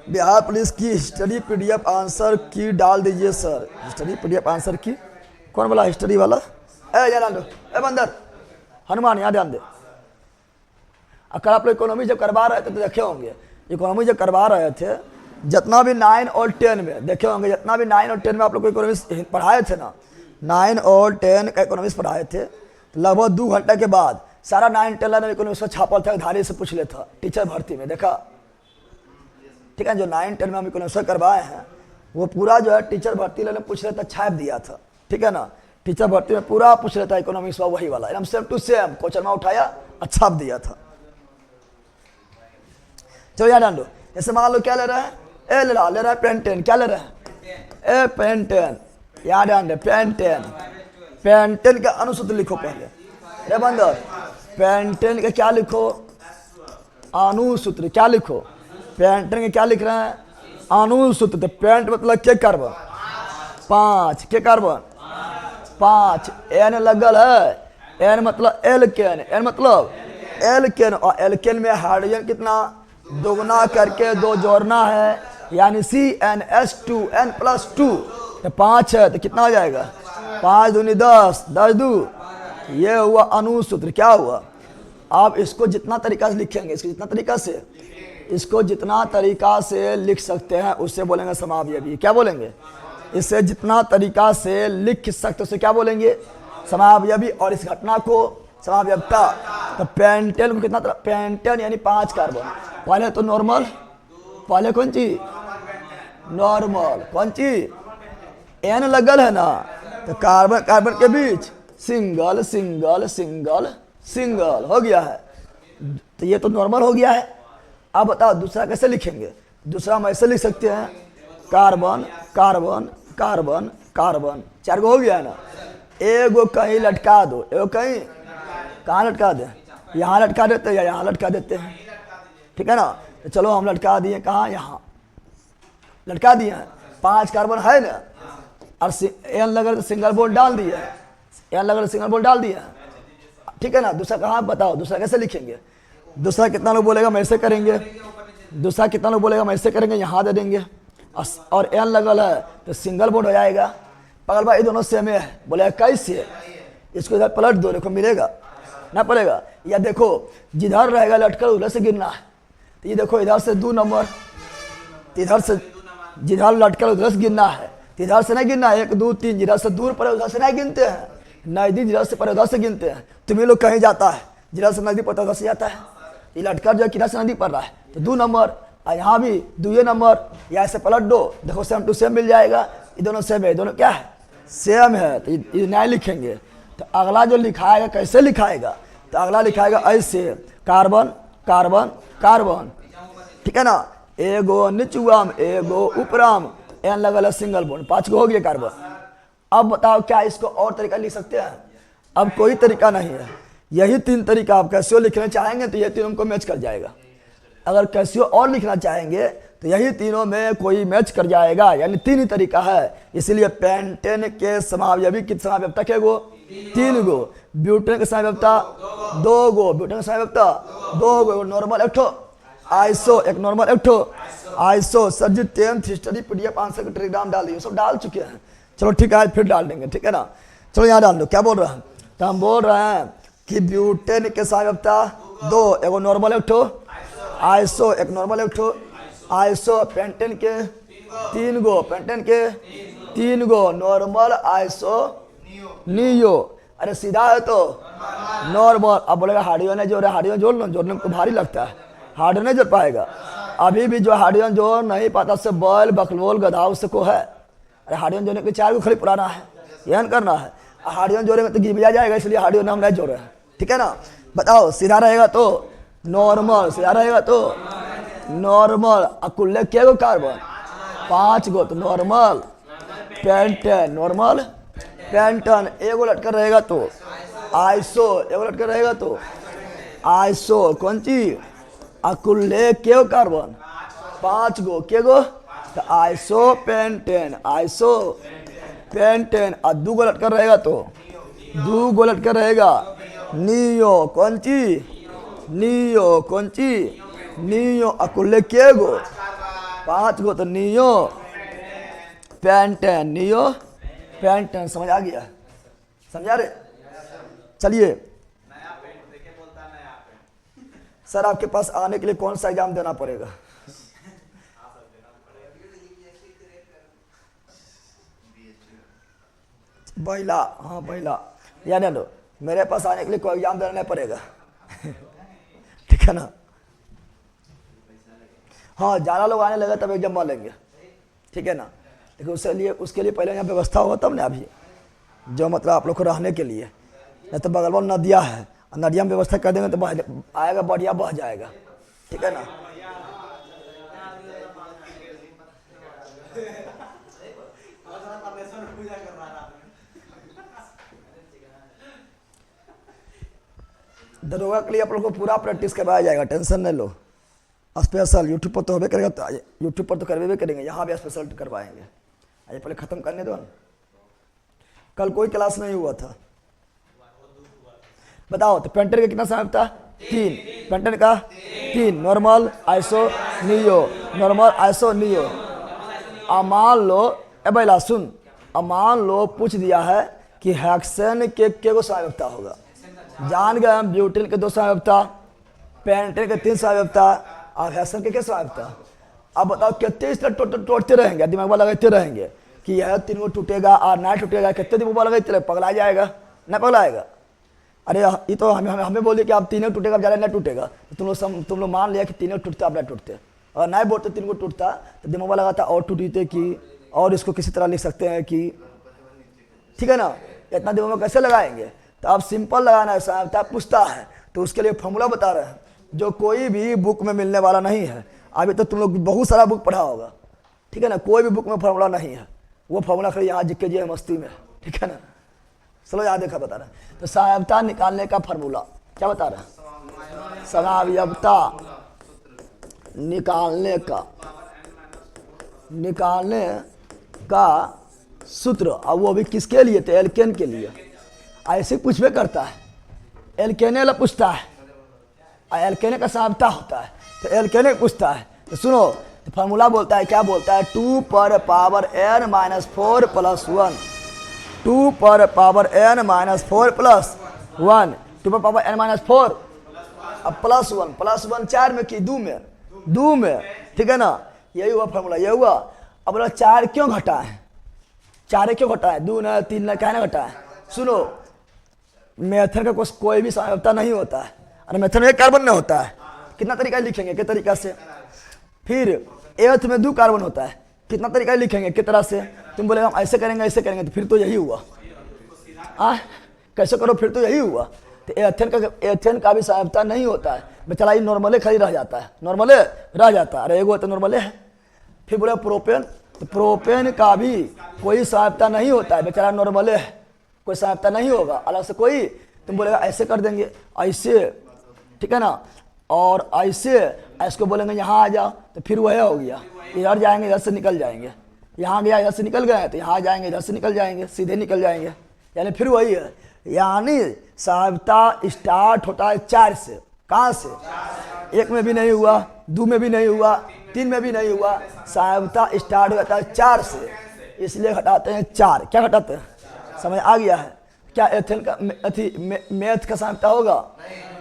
बिहार पुलिस की हिस्ट्री पीडीएफ आंसर की डाल दीजिए सर। हिस्ट्री पीडीएफ आंसर की, कौन बोला हिस्ट्री वाला? ध्यान दो, बंदर हनुमान, यहाँ ध्यान दे। अगर आप लोग इकोनॉमी जब करवा रहे थे तो देखे होंगे, इकोनॉमी जब करवा रहे थे, जितना भी 9 और 10 में देखे होंगे, जितना भी 9 और 10 में आप लोग को इकोनॉमिक्स पढ़ाए थे ना, 9 और 10 का इकोनॉमिक्स पढ़ाए थे, तो लगभग 2 घंटे के बाद सारा 9 10 में इकोनॉमिक्स में छापा था, धारी से पूछ लेता टीचर भर्ती में, देखा? ठीक है, जो 9 10 में हम इकोनॉमिक्स करवाए हैं, वो पूरा जो है टीचर भर्ती लेने पूछ लेता, छाप दिया था, ठीक है ना। टीचर भर्ती में पूरा पूछ लेता इकोनॉमिक्स वही वाला, एकदम सेम टू सेम क्वेश्चन में उठाया और छाप दिया था। चलो याद लो, जैसे मान लो क्या ले रहा है? ए ले रहा है पेंटेन। क्या ले रहा है? ए पेंटेन। याद आंदे, पेंटेन। पेंटेन का अनुसूत्र लिखो पहले। अरे बंदर, पेंटेन का क्या लिखो? अनुसूत्र क्या लिखो, पेंटन के क्या लिख रहे हैं, अनुसूत्र। तो पेंट मतलब के कार्बन 5, के कार्बन 5, एन लगल है, एन मतलब एल्केन, एन मतलब एल्केन, और एल्केन में हाइड्रोजन कितना दोगुना करके 2 जोड़ना है, यानी CnH2n+2, तो 5 है तो कितना हो जाएगा 5 दूनी 10, 10 दू, ये हुआ अनुसूत्र। क्या हुआ, आप इसको जितना तरीका से लिखेंगे, इसको जितना तरीका से लिख सकते हैं उससे बोलेंगे समावयवी। क्या बोलेंगे, इससे जितना तरीका से लिख सकते उसे क्या बोलेंगे, समावयवी। और इस घटना को समावयवता, तो पेंटेन को कितना, पेंटेन यानी 5 कार्बन, पहले तो नॉर्मल, पहले कौन चीज नॉर्मल, कौन चीज एन लगल है ना, तो कार्बन कार्बन के बीच सिंगल सिंगल सिंगल सिंगल हो गया है, तो ये तो नॉर्मल हो गया है। अब बताओ दूसरा कैसे लिखेंगे, दूसरा हम ऐसे लिख सकते हैं, कार्बन कार्बन कार्बन कार्बन, 4 गो हो गया है ना, एगो कहीं लटका दो, एगो कहीं कहाँ लटका दें, यहाँ लटका देते हैं या यहाँ लटका देते हैं, ठीक है ना। तो चलो हम लटका दिए, कहाँ, यहाँ लटका दिए हैं, 5 कार्बन है ना, और एन लगा तो सिंगल बॉन्ड डाल दिए, एन लगा तो सिंगल बॉन्ड डाल दिया, ठीक है ना। दूसरा कहाँ बताओ, दूसरा कैसे लिखेंगे, दूसरा कितना लोग बोलेगा हम ऐसे करेंगे, दूसरा कितना लोग बोलेगा हम ऐसे करेंगे, यहाँ दे देंगे, और एन लगल है तो सिंगल बॉन्ड हो जाएगा। पगल भाई दोनों सेम है, बोलेगा कैसे, इसको इधर पलट दो, देखो मिलेगा ना पड़ेगा, या देखो जिधर रहेगा लटकर उधर से गिनना है, तो ये देखो इधर से 2 नंबर, इधर से जिधर लटकर उधर से गिनना है, इधर से नहीं गिनना है 1 2 3, जिधर से दूर पड़े उधर से नहीं गिनते हैं, नजदीक जिधर से पड़े उधर से गिनते हैं। तुम्हें लोग कहीं जाता है, जिधर से नजदीक पड़ता है उधर से जाता है, ये लटकर जो किधर से नजदीक पड़ रहा है तो 2 नंबर, और यहाँ भी 2 नंबर, या ऐसे पलट दो, देखो सेम टू सेम मिल जाएगा, ये दोनों सेम है, दोनों क्या है सेम है, तो ये नहीं लिखेंगे। तो अगला जो लिखाएगा कैसे लिखाएगा, तो अगला लिखाएगा ऐसे, कार्बन कार्बन कार्बन, ठीक है ना, एगो निचुआम एगो उपराम, एन लगल है सिंगल बॉन्ड, 5 गो हो गया कार्बन। अब बताओ क्या इसको और तरीका लिख सकते हैं, अब कोई तरीका नहीं है, यही 3 तरीका। आप कैसियो लिखना चाहेंगे तो ये तीनों को मैच कर जाएगा, अगर कैसियो और लिखना चाहेंगे तो यही तीनों में कोई मैच कर जाएगा, यानी 3 ही तरीका है। इसीलिए पेंटेन के समावयवी की समावयवता क्या गो 3 गो, ब्यूटेन के समावयवता 2 गो, ब्यूटेन के समावयवता 2 गो, नॉर्मल 1 ठो, आइसो एक नॉर्मल 1 ठो आइसो। सर जी 10th हिस्ट्री PDF आंसर का टेलीग्राम डाल दिए, सब डाल चुके हैं, चलो ठीक है फिर डाल देंगे, ठीक है ना। चलो यहाँ डाल दो, क्या बोल रहे हैं, तो हम बोल रहे हैं कि ब्यूटेन के समावयवता 2, एगो नॉर्मल 1 ठो, आइसो एक नॉर्मल 1 ठो, आइसो पेंटेन के 3 गो, पेंटेन के 3 गो, नॉर्मल आइसो नियो, अरे सीधा है तो नॉर्मल। अब बोलेगा हार्डियन जोड़ रहा है, हार्डियन जोड़ लो, जोड़ने को भारी लगता है, हार्डियन नहीं जोड़ पाएगा, अभी भी जो हार्डियन जोड़ नहीं पाता से बैल बकलोल गधा उससे को है, अरे हार्डियन जोड़ने के 4 गो खाली पुराना है, यह करना है, हार्डियन जोड़ेंगे तो गिबिया जाएगा, इसलिए हार्डियन हम नहीं जोड़ रहे हैं, ठीक है ना। बताओ सीधा रहेगा तो नॉर्मल, सीधा रहेगा तो नॉर्मल, अकुल्ले क्या गो कार्बन 5 गो, तो नॉर्मल पेंटेन, नॉर्मल पेंटन, एगो लटकर रहेगा तो आइसो, एगो लटकर रहेगा तो आइसो, कौन चीज अकुल्ले क्यों कार्बन 5 गो, के गो, तो आइसो पेंटेन, आइसो पेंटेन, और 2 गो लटकर रहेगा तो 2 गो लटकर रहेगा नियो, कौन चीज नियो, कौन चीज नियो, अकुल्ले के गो 5 गो, तो नियो पेंटेन, नियो पेंटेन, समझ आ गया, समझा रहे। चलिए सर आपके पास आने के लिए कौन सा एग्जाम देना पड़ेगा, पहला, हाँ पहला, या नहीं लो, मेरे पास आने के लिए कोई एग्जाम देना नहीं पड़ेगा ठीक है ना। हाँ ज़्यादा लोग आने लगे तब एग्जाम लेंगे, ठीक है ना, लेकिन उसके लिए पहले यहाँ व्यवस्था होगा तब ना, अभी जो मतलब आप लोग को रहने के लिए, नहीं तो बगल में नदिया है, नदिया में व्यवस्था कर देंगे तो आएगा बढ़िया बह जाएगा, ठीक है ना। दरोगा के लिए आप लोग को पूरा प्रैक्टिस करवाया जाएगा, टेंशन नहीं लो। स्पेशल यूट्यूब पर तो होबे करेगा, तो यूट्यूब पर तो करवे करेंगे, यहाँ भी स्पेशल करवाएंगे। आइए पहले ख़त्म करने दो। कल कोई क्लास नहीं हुआ था, बताओ। तो पेंटर का कितना समय था? 3। पेंटर का 3, normal, iso, neo, normal, iso, neo. अब मान लो, ए बैला सुन, अब मान लो पूछ दिया है कि हेक्सेन के गो सहायकता होगा। जान गए हम ब्यूटेन के 2 सहायकता, पेंटेन के 3 सहायकता, और हेक्सेन के क्या सहायकता। अब बताओ कितने इस तरह तोड़ते रहेंगे, दिमाग वाला लगाते रहेंगे कि यह 3 गो टूटेगा और ना टूटेगा, कितने दिमाग वाला लगाते रहे, पगला जाएगा ना पगलाएगा। अरे ये तो हमें बोलिए कि आप 3 टूटेगा, ज़्यादा नहीं टूटेगा, तो तुम लोग मान लिया कि 3 टूटता, आप नहीं टूटते, और नहीं बोलते 3 टूटता, तो दिमाग वाला लगाता और टूटते कि, और इसको किसी तरह लिख सकते हैं कि, ठीक है ना। इतना दिमाग में कैसे लगाएंगे? तो आप सिंपल लगाना है साहब। आप पूछता है तो उसके लिए फॉर्मूला बता रहे हैं जो कोई भी बुक में मिलने वाला नहीं है। अभी तो तुम लोग बहुत सारा बुक पढ़ा होगा, ठीक है ना, कोई भी बुक में फार्मूला नहीं है। वो फार्मूला खाली यहाँ जिक्के जी है मस्ती में, ठीक है ना। चलो याद देखा बता रहे हैं। तो सहायता निकालने का फार्मूला क्या बता रहे हैं? सहायता निकालने का सूत्र। अब वो भी किसके लिए? तो एल्केन के लिए। ऐसे पूछबे करता है, एल्केने वाला पूछता है, एल्केने का सहायता होता है, तो एल्केने पूछता है। तो सुनो, तो फार्मूला बोलता है, क्या बोलता है? 2 पर पावर n - 4 + 1, 2 पर पावर n - 4 + 1, 2 पर पावर n - 4, अब +1 4 में की 2 में, ठीक है ना। यही हुआ फार्मूला, यही हुआ। अब बोला 4 क्यों घटा है? 4 क्यों घटा है? 2 न 3 न, क्या ना घटा है? सुनो, मेथड का कोई भी सहायता नहीं होता है, और मेथड में 1 कार्बन नहीं होता है। कितना तरीका लिखेंगे? किस तरीका से? फिर एथ में 2 कार्बन होता है, कितना तरीका लिखेंगे? किस तरह से? तुम बोले हम ऐसे करेंगे, ऐसे करेंगे, तो फिर तो यही हुआ। कैसे करो? फिर तो यही हुआ। तो एथेन का भी सहायता नहीं होता है, बेचारा ये नॉर्मले खाली रह जाता है, नॉर्मले रह जाता है। अरे एगो तो नॉर्मले है। फिर बोले प्रोपेन, तो प्रोपेन का भी कोई सहायता नहीं होता है, बेचारा नॉर्मले है, कोई सहायता नहीं होगा अलग से कोई। तुम बोलेगा ऐसे कर देंगे, ऐसे, ठीक है ना, और ऐसे इसको बोलेंगे यहाँ आ जाओ, तो फिर वह हो गया। इधर जाएंगे, इधर से निकल जाएंगे, यहाँ गया, इधर से निकल गए, तो यहाँ जाएंगे, इधर से निकल जाएंगे, सीधे निकल जाएंगे, यानी फिर वही है। यानी सहायता स्टार्ट होता है 4 से। कहाँ से? 1 में भी नहीं हुआ, 2 में भी नहीं हुआ, 3 में भी नहीं हुआ, सहायता स्टार्ट होता है 4 से, इसलिए घटाते हैं 4। क्या घटाते हैं? समझ आ गया है? क्या एथेन का मेथ का सहायता होगा?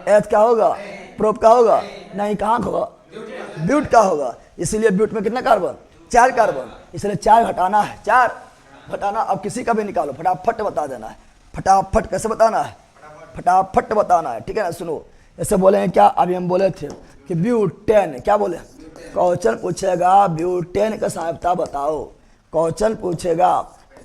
एथ का होगा? प्रोप का होगा? नहीं, कहाँ का होगा? ब्यूट का होगा। इसलिए ब्यूट में कितना कार्बन? 4 कार्बन, इसलिए 4 घटाना है, 4 घटाना। अब किसी का भी निकालो, फटाफट बता देना है। फटाफट कैसे बताना है? फटाफट बताना है, ठीक है ना। सुनो, ऐसे बोले हैं क्या? अभी हम बोले थे कि ब्यूटेन, क्या बोले? क्वेश्चन पूछेगा ब्यूटेन का सहायता बताओ, क्वेश्चन पूछेगा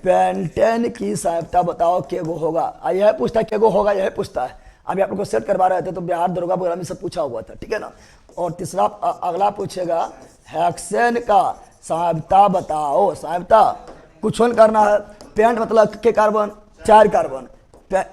पेंटेन की सहायता बताओ, के गो होगा। यह पूछता है के गो होगा, यह पूछता है। अभी आप लोग को सेट करवा रहे थे तो बिहार दरोगा वगैरह में सब पूछा हुआ था, ठीक है ना। और तीसरा अगला पूछेगा हेक्सेन का सहायता बताओ। सहायता कुछ करना है। पेंट मतलब के कार्बन? 4 कार्बन।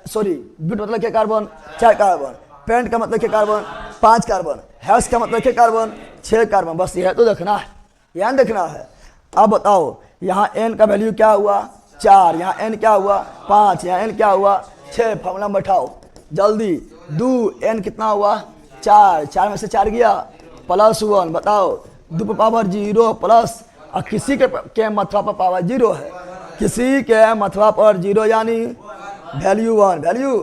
सॉरी, ब्यूट मतलब के कार्बन? 4 कार्बन। पेंट का मतलब के कार्बन? 5 कार्बन। हेक्स का मतलब के कार्बन? 6 कार्बन। बस यह तो देखना है, यह देखना है। अब बताओ, यहाँ n का वैल्यू क्या हुआ? 4, यहाँ n क्या हुआ? 5, यहाँ n क्या हुआ? 6। फॉर्मूला में बैठाओ जल्दी। 2 n कितना हुआ? 4, 4 में से 4 गया, +1। बताओ, 2 पर पावर 0 प्लस, और किसी के मथवा पर पावर 0 है, किसी के मथवा पर 0 यानी वैल्यू 1, वैल्यू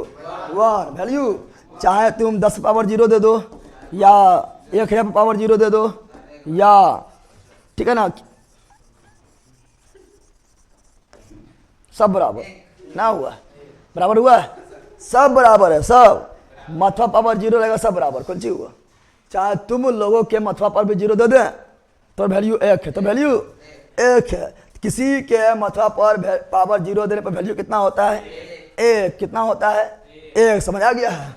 1, वैल्यू। चाहे तुम 10 पावर 0 दे दो, या 1000 पर पावर 0 दे दो, या, ठीक है ना, सब बराबर ना हुआ? बराबर हुआ? सब बराबर है, सब। मथवा पावर 0 रहेगा, सब बराबर। कौन सी हुआ? चाहे तुम लोगों के मथवा पर भी 0 दे दें तो वैल्यू 1 है, तो वैल्यू 1 है। किसी के मथवा पर पावर 0 देने पर वैल्यू कितना होता है? 1। कितना होता है? 1। समझ आ गया है?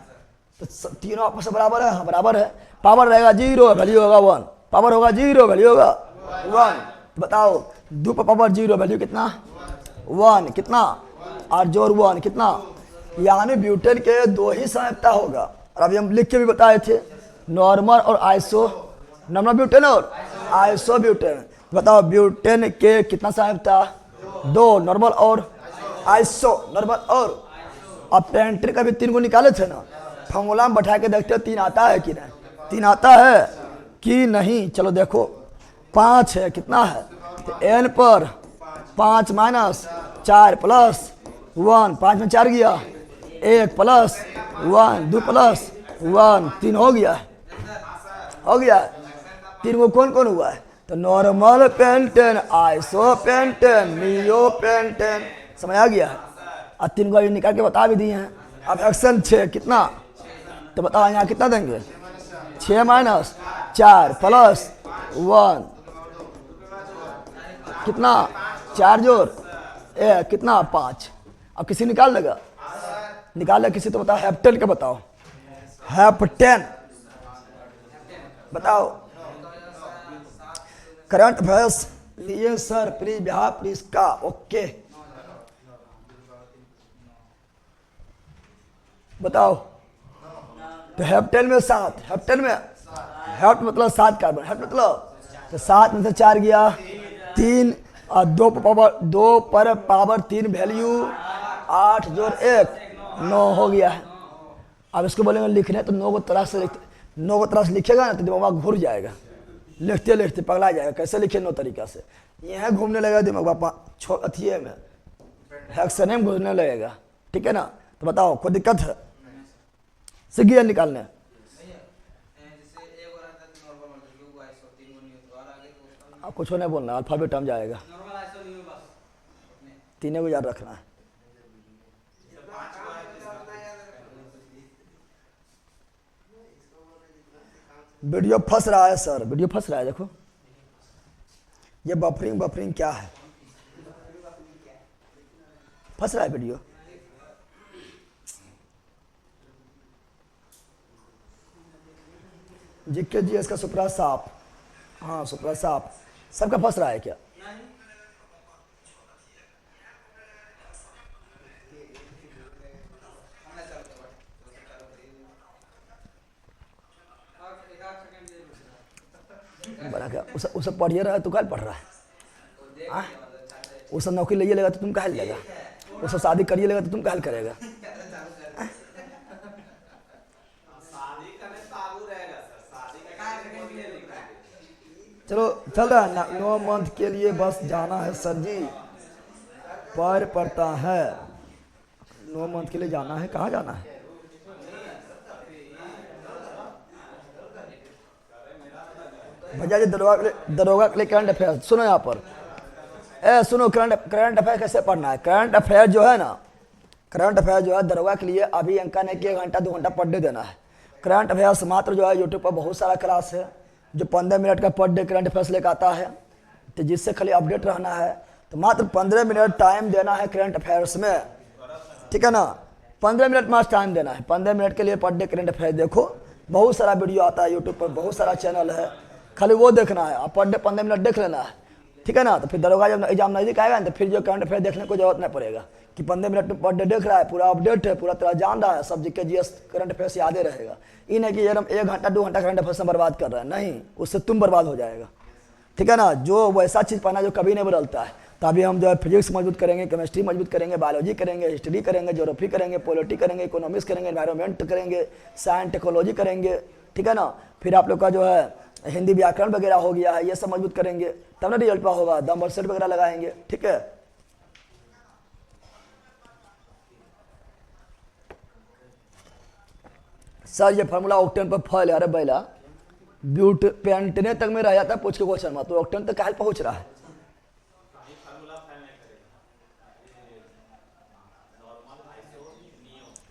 तो तीनों आपस में बराबर है। हाँ, बराबर है। पावर रहेगा 0, वैल्यू होगा 1। पावर होगा 0, वैल्यू होगा 1। बताओ, 2 पर पावर 0, वैल्यू कितना? 1। कितना? और जोर 1 कितना? यानी ब्यूटेन के 2 ही सहायता होगा, और अभी हम लिख के भी बताए थे नॉर्मल और आइसो, नॉर्मल ब्यूटेन और आइसो ब्यूटेन। बताओ ब्यूटेन के कितना सहायक था? 2, नॉर्मल और आइसो, नॉर्मल और। अब पेंटेन का भी 3 को निकाले थे ना, फॉर्मूला में बैठा के देखते हो 3 आता है कि नहीं, 3 आता है कि नहीं। चलो देखो 5 है, कितना है? तो n पर 5 माइनस 4 प्लस 1, 5 में 4 गया, 1 प्लस 1, 2 प्लस 1, 3 हो गया, हो गया। 3 को कौन कौन हुआ है? तो normal pentane, iso pentane, neo pentane, समझ आ गया है। अब 3 को अभी निकाल के बता भी दिए हैं। अब एक्शन 6 कितना? तो बताओ यहाँ कितना देंगे? 6 माइनस 4 प्लस 1 कितना? 4 जोड़ 1 कितना? 5। अब किसी निकाल लेगा? निकाल ले किसी? तो बताओ हेप्टेन का बताओ, हेप्टेन बताओ। करंट अफेयर्स लिए सर, प्लीज बिहार प्लीज का, ओके बताओ। तो हेप्टेन में 7, हेप्टेन में हेप्ट मतलब 7 कार्बन, हेप्ट मतलब तो 7 में से 4 गया, 3 और 2 पर पावर 3 वैल्यू 8 जोड़ 1 9 हो गया है। अब इसको बोलेंगे लिखने तो 9 को तरह से लिखते, 9 को तरह से लिखेगा ना तो दिमाग घूर जाएगा, लिखते लिखते पगला जाएगा। कैसे लिखे 9 तरीका से? यहाँ घूमने लगेगा दिमाग, बापा अथिये में हेक्सने में घूमने लगेगा, ठीक है ना। तो बताओ कोई दिक्कत है? सीख गया निकालने? आप कुछ नहीं बोलना, अल्फाबेट हम जाएगा, 3 को याद रखना है। वीडियो फंस रहा है सर, वीडियो फंस रहा है। देखो ये बफरिंग, बफरिंग क्या है? फंस रहा है वीडियो। जीके जीएस का सुपरा साफ, हाँ सुपरा साफ, सबका फंस रहा है क्या? बड़ा क्या उसे पढ़िए रहा है, तू कल पढ़ रहा है? उसे नौकरी ले लेगा तो तुम कहल लेगा, उसे शादी करिए लेगा तो तुम कहल करेगा। चलो चल रहा है ना, 9 मंथ के लिए बस जाना है सर जी, पैर पड़ता है। 9 मंथ के लिए जाना है, कहाँ जाना है? भैया जी दरोगा के लिए करंट अफेयर सुनो यहाँ पर। सुनो करंट अफेयर कैसे पढ़ना है? करंट अफेयर जो है ना, करंट अफेयर जो है दरोगा के लिए अभी अंका ने 1 घंटा 2 घंटा पर डे देना है। करंट अफेयर्स मात्र जो है यूट्यूब पर बहुत सारा क्लास है जो 15 मिनट का पर डे करंट अफेयर्स लेकर आता है, तो जिससे खाली अपडेट रहना है। तो मात्र 15 मिनट टाइम देना है करंट अफेयर्स में, ठीक है ना। 15 मिनट मात्र टाइम देना है, 15 मिनट के लिए पर डे करंट अफेयर देखो। बहुत सारा वीडियो आता है यूट्यूब पर, बहुत सारा चैनल है, खाली वो देखना है। आप पर डे 15 मिनट देख लेना है, ठीक है ना। तो फिर दरोगा जब एग्जाम नजदीक आएगा ना तो फिर जो करंट अफेयर देखने को जरूरत नहीं पड़ेगा कि 15 मिनट में पर डे देख रहा है, पूरा अपडेट है, पूरा तरह जान रहा है, सब जीके जीएस करंट अफेयर्स यादे रहेगा। ये नहीं कि यार हम 1 घंटा 2 घंटा करंट अफेयर्स में बर्बाद कर रहे हैं, नहीं, उससे तुम बर्बाद हो जाएगा, ठीक है ना। जो वैसा चीज़ पढ़ना जो कभी नहीं बदलता है। तो अभी हम जो है फिजिक्स मजबूत करेंगे, केमिस्ट्री मजबूत करेंगे, बायोलॉजी करेंगे, हिस्ट्री करेंगे, ज्योग्राफी करेंगे, पॉलिटी करेंगे, इकोनॉमिक्स करेंगे, एनवायरमेंट करेंगे, साइंस टेक्नोलॉजी करेंगे, ठीक है ना। फिर आप लोग का जो है हिंदी व्याकरण वगैरह हो गया है, ये सब मजबूत करेंगे तब ना रिजल्ट पा होगा। दम सेट वगैरह लगाएंगे, ठीक है। सर ये फार्मूला ऑक्टेन पर फॉल है, अरे बैला ब्यूट पेंटने तक में रह जाता है, पूछ के क्वेश्चन में, तो ऑक्टेन तक कहाँ पहुंच रहा है?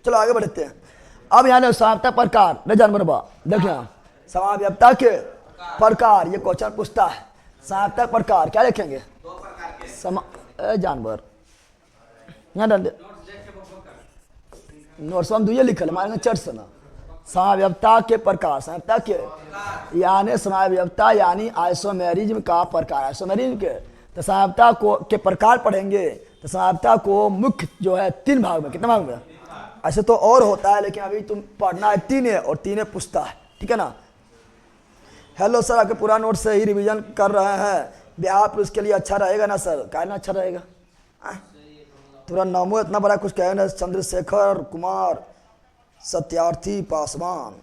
चलो आगे बढ़ते हैं। अब यहाँ समाप्ता प्रकार न जानवर बा, देखिए समाव्यता के प्रकार, ये क्वेश्चन पूछता है। समाप्ता प्रकार क्या लिखेंगे? जानवर यहाँ डंडे नोट्स हम दुए लिखल हमारे चर्च से ना। समाव्यता के प्रकार, समाव्यता के यानी समाव्यता यानी आइसोमेरिज्म का प्रकार, आइसोमेरिज्म के। तो समाव्यता को के प्रकार पढ़ेंगे। तो समाव्यता को मुख्य जो है 3 भाग में, कितने भाग में? ऐसे तो और होता है, लेकिन अभी तुम पढ़ना है 3 है और 3 पूछता है, ठीक है ना। हेलो सर, आपके पूरा नोट से ही रिवीजन कर रहे हैं, बिहार पुलिस के लिए अच्छा रहेगा ना सर? क्या ना अच्छा रहेगा? तुम्हारा नामो इतना बड़ा, कुछ कहे ना, चंद्रशेखर कुमार सत्यार्थी पासवान,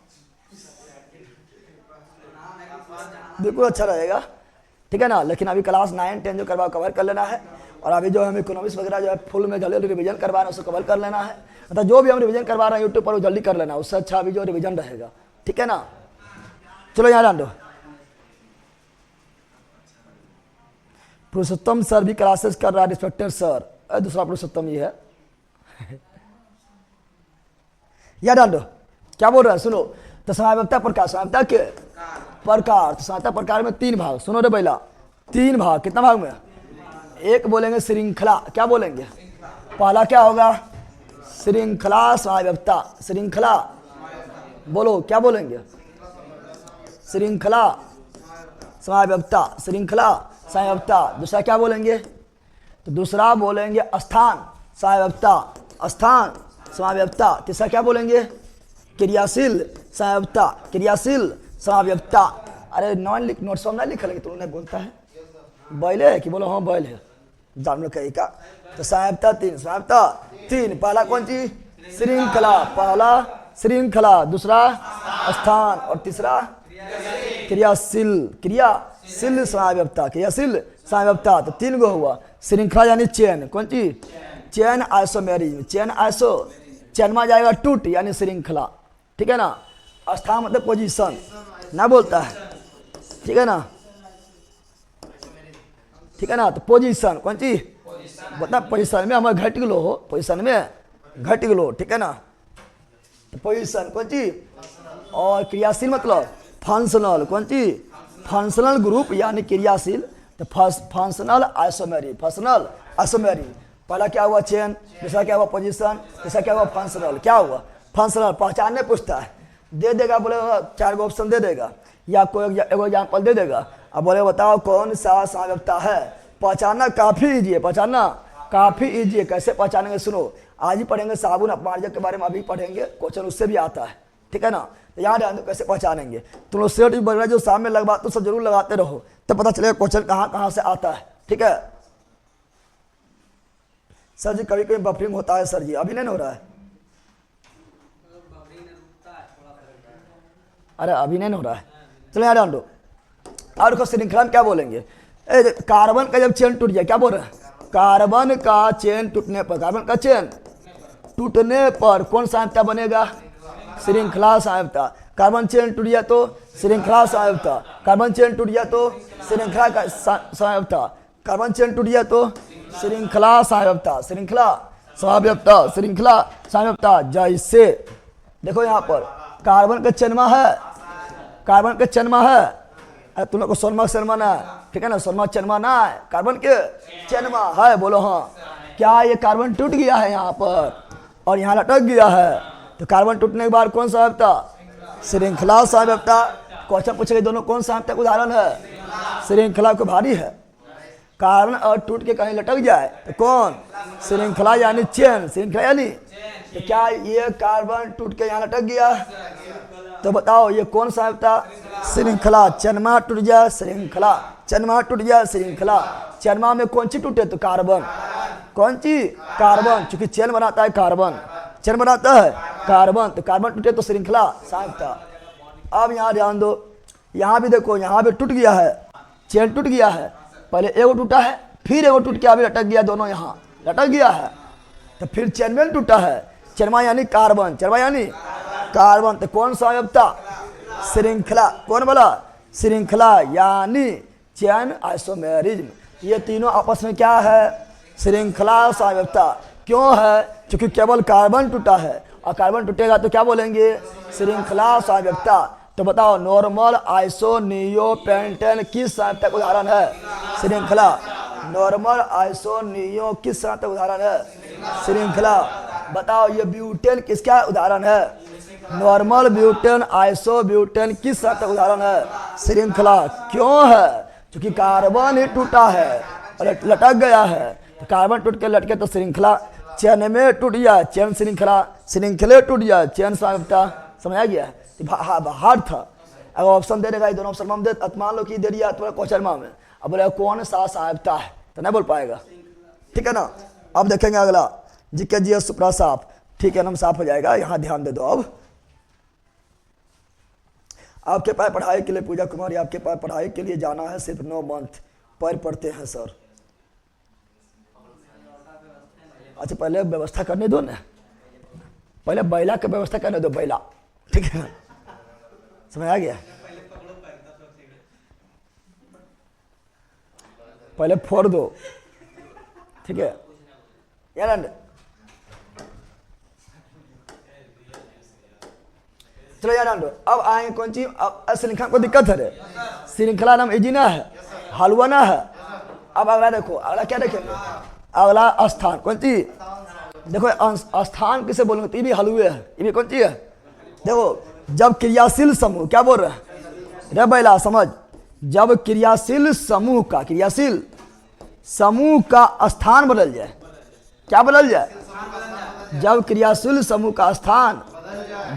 बिल्कुल अच्छा रहेगा, ठीक है ना। लेकिन अभी क्लास 9, 10 जो करवा कवर कर लेना है, और अभी जो हम इकोनॉमिक्स वगैरह जो है फुल में जल्दी रिवीजन करवा रहे हैं, उसको कवर कर लेना है। मतलब जो भी हम रिवीजन करवा रहे हैं यूट्यूब पर, वो जल्दी कर लेना, उससे अच्छा अभी जो रिवीजन रहेगा, ठीक है ना। चलो यहाँ डाल दो। पुरुषोत्तम सर भी क्लासेस कर रहा है, रिस्पेक्टेड सर। दूसरा पुरुषोत्तम ये है। यहाँ डाल दो। क्या बोल रहा है सुनो। तो समाव्यक्ता प्रकार, समाव्यक्ता के प्रकार, तो समाव्यक्ता प्रकार में 3 भाग, सुनो रे पहला 3 भाग। कितना भाग में? एक बोलेंगे श्रृंखला। क्या बोलेंगे? पहला क्या होगा? श्रृंखला समाव्यक्ता। श्रृंखला बोलो, क्या बोलेंगे? श्रृंखला समाव्यक्ता, श्रृंखला समाव्यक्ता। दूसरा क्या बोलेंगे? तो दूसरा बोलेंगे स्थान समाव्यक्ता, स्थान समाव्यक्ता। तीसरा क्या बोलेंगे? क्रियाशील समाव्यक्ता, क्रियाशील समाव्यक्ता। अरे नोट्स में ना लिखा, लेकिन तुमने बोलता है बैल है कि बोलो हाँ बैल है, जान लो कहीं का। तो समाव्यक्ता 3, समाव्यक्ता 3। पहला कौन सी? श्रृंखला। पहला श्रृंखला, दूसरा स्थान, और तीसरा क्रियाशील, क्रियाशील समाव्यक्ता, क्रियाशील समाव्यक्ता। तो 3 गो हुआ। श्रृंखला यानी चेन, कौन सी? Chain isomerism, chain iso, chain में जाएगा टूट यानी श्रृंखला, ठीक है ना। स्थान मतलब पोजीशन ना बोलता है, ठीक है ना, ठीक है ना। तो पोजीशन कौन सी? बता, पोजीशन में हमें घट गलो हो, पोजीशन में घट गलो, ठीक है ना। तो पोजीशन कौन सी? और क्रियाशील मतलब फंक्शनल, कौन सी? फंक्शनल ग्रुप यानी क्रियाशील। तो फंक्शनल आइसोमेरी, फंक्शनल आइसोमेरी। पहला क्या हुआ? चेन। दूसरा क्या हुआ? पोजीशन। तीसरा क्या हुआ? फंक्शनल। क्या हुआ? फंक्शनल। पहचानने पूछता है, दे देगा, बोले 4 गो ऑप्शन दे देगा, या कोई एग्जाम्पल दे देगा। अब बोले बताओ कौन सा समाव्यक्ता है। पहचानना काफी ईजी है, पहचानना काफी ईजी है। कैसे पहचानेंगे सुनो, आज ही पढ़ेंगे साबुन अपमार्जक के बारे में, अभी पढ़ेंगे, क्वेश्चन उससे भी आता है, ठीक है ना। तो याद है कैसे पहचानेंगे। तुम लोग सेट वगैरह जो सामने लगवाते हो सब जरूर लगाते रहो, तब पता चलेगा क्वेश्चन कहाँ कहाँ से आता है, ठीक है। सर जी कभी कभी बफरिंग होता है सर जी, अभी नहीं हो रहा है? अरे अभी नहीं हो रहा है, चलो यार डालो। और उसको श्रृंखला में क्या बोलेंगे? कार्बन का जब चेन टूट जाए, क्या बोल रहे हैं? कार्बन का चेन टूटने पर, कार्बन का चेन टूटने पर कौन समाव्यक्ता बनेगा? श्रृंखला समाव्यक्ता। कार्बन चेन टूट गया तो श्रृंखला समाव्यक्ता, कार्बन चेन टूट गया तो श्रृंखला का समाव्यक्ता, कार्बन चेन टूट गया तो श्रृंखला समाव्यक्ता, श्रृंखला समाव्यक्ता, श्रृंखला समाव्यक्ता। जैसे देखो यहाँ पर कार्बन का चेनमा है, कार्बन का चेनमा है। तुम लोग को सोनमा चेनमा ना है, ठीक है ना, सोनमा चेनमा ना है, कार्बन के चेनमा है, बोलो हाँ। क्या ये कार्बन टूट गया है यहाँ पर और यहाँ लटक गया है? तो कार्बन टूटने के बाद कौन सा समाव्यक्ता? श्रृंखला समाव्यक्ता। क्वेश्चन पूछेगा दोनों कौन सा समाव्यक्ता का उदाहरण है? श्रृंखला को भारी है। कार्बन और टूट के कहीं लटक जाए तो कौन? श्रृंखला यानी चेन, श्रृंखला यानी। तो क्या ये कार्बन टूट के यहाँ लटक गया? तो बताओ ये कौन सा समाव्यक्ता? श्रृंखला। चेनमा टूट जाए श्रृंखला, चेनमा टूट जाए श्रृंखला। चेनमा में कौन सी टूटे? तो कार्बन। कौन सी? कार्बन, चूंकि चेन बनाता है कार्बन, चेन बनाता है कार्बन, तो कार्बन टूटे तो श्रृंखला समाव्यक्ता। अब यहाँ ध्यान दो, यहाँ भी देखो, यहाँ भी टूट गया है, चेन टूट गया है। पहले एगो टूटा है, फिर एगो टूट के अभी लटक गया, दोनों यहाँ लटक गया है। तो फिर चेनमेन टूटा है, चेनमा यानी कार्बन, चेनमा यानी कार्बन। तो कौन सा समाव्यक्ता? श्रृंखला। कौन बोला? श्रृंखला यानी चेन आइसोमेरिज्म। ये तीनों आपस में क्या है? श्रृंखला समाव्यक्ता। क्यों है? क्योंकि केवल कार्बन टूटा है, और कार्बन टूटेगा तो क्या बोलेंगे? श्रृंखला समाव्यक्ता। तो बताओ नॉर्मल आइसो नियो पेंटेन किस समाव्यक्ता का उदाहरण है? श्रृंखला। नॉर्मल आइसो नियो किस समाव्यक्ता का उदाहरण है? श्रृंखला। बताओ ये ब्यूटेन किसका उदाहरण है? नॉर्मल ब्यूटेन आइसो ब्यूटेन किस समाव्यक्ता का उदाहरण है? श्रृंखला। क्यों है? क्योंकि कार्बन ही टूटा है और लटक गया है, तो कार्बन टूट के लटके तो श्रृंखला। चैन में टूट जाए, चैन श्रृंखला, श्रृंखले टूट जाए, चैन साहबता। समझ आ गया? हार्ड था। अगर ऑप्शन दे देगा, दोनों ऑप्शन में दे, मान लो कि दे दिया तुम्हारा क्वेश्चन में, अब बोले कौन सा साहबता है तो नहीं बोल पाएगा। ठीक है ना? अब देखेंगे अगला, जीके जी सुप्रा साफ। ठीक है, नाम साफ हो जाएगा। यहाँ ध्यान दे दो। अब आपके पास पढ़ाई के लिए, पूजा कुमारी, आपके पास पढ़ाई के लिए जाना है सिर्फ 9 मंथ। पर पढ़ते हैं सर। अच्छा पहले व्यवस्था करने दो ना, पहले बैला की व्यवस्था करने दो, बैला। ठीक है ना? समझ आ गया? पहले फोड़ दो। ठीक है यार? चलो यार, अब आएंगे कौन चीज? अब श्रृंखला को दिक्कत है रे, श्रृंखला नाम इजी ना है, हलवा ना है। अब अगला देखो, अगला क्या देखेंगे? अगला स्थान। कौन चीज? देखो स्थान किसे बोलेंगे? ये भी हलवे है, ये भी कौन चीज है? देखो जब क्रियाशील समूह, क्या बोल रहे हैं रे बैला? समझ, जब क्रियाशील समूह का, क्रियाशील समूह का स्थान बदल जाए। क्या बदल जाए? जब क्रियाशील समूह का स्थान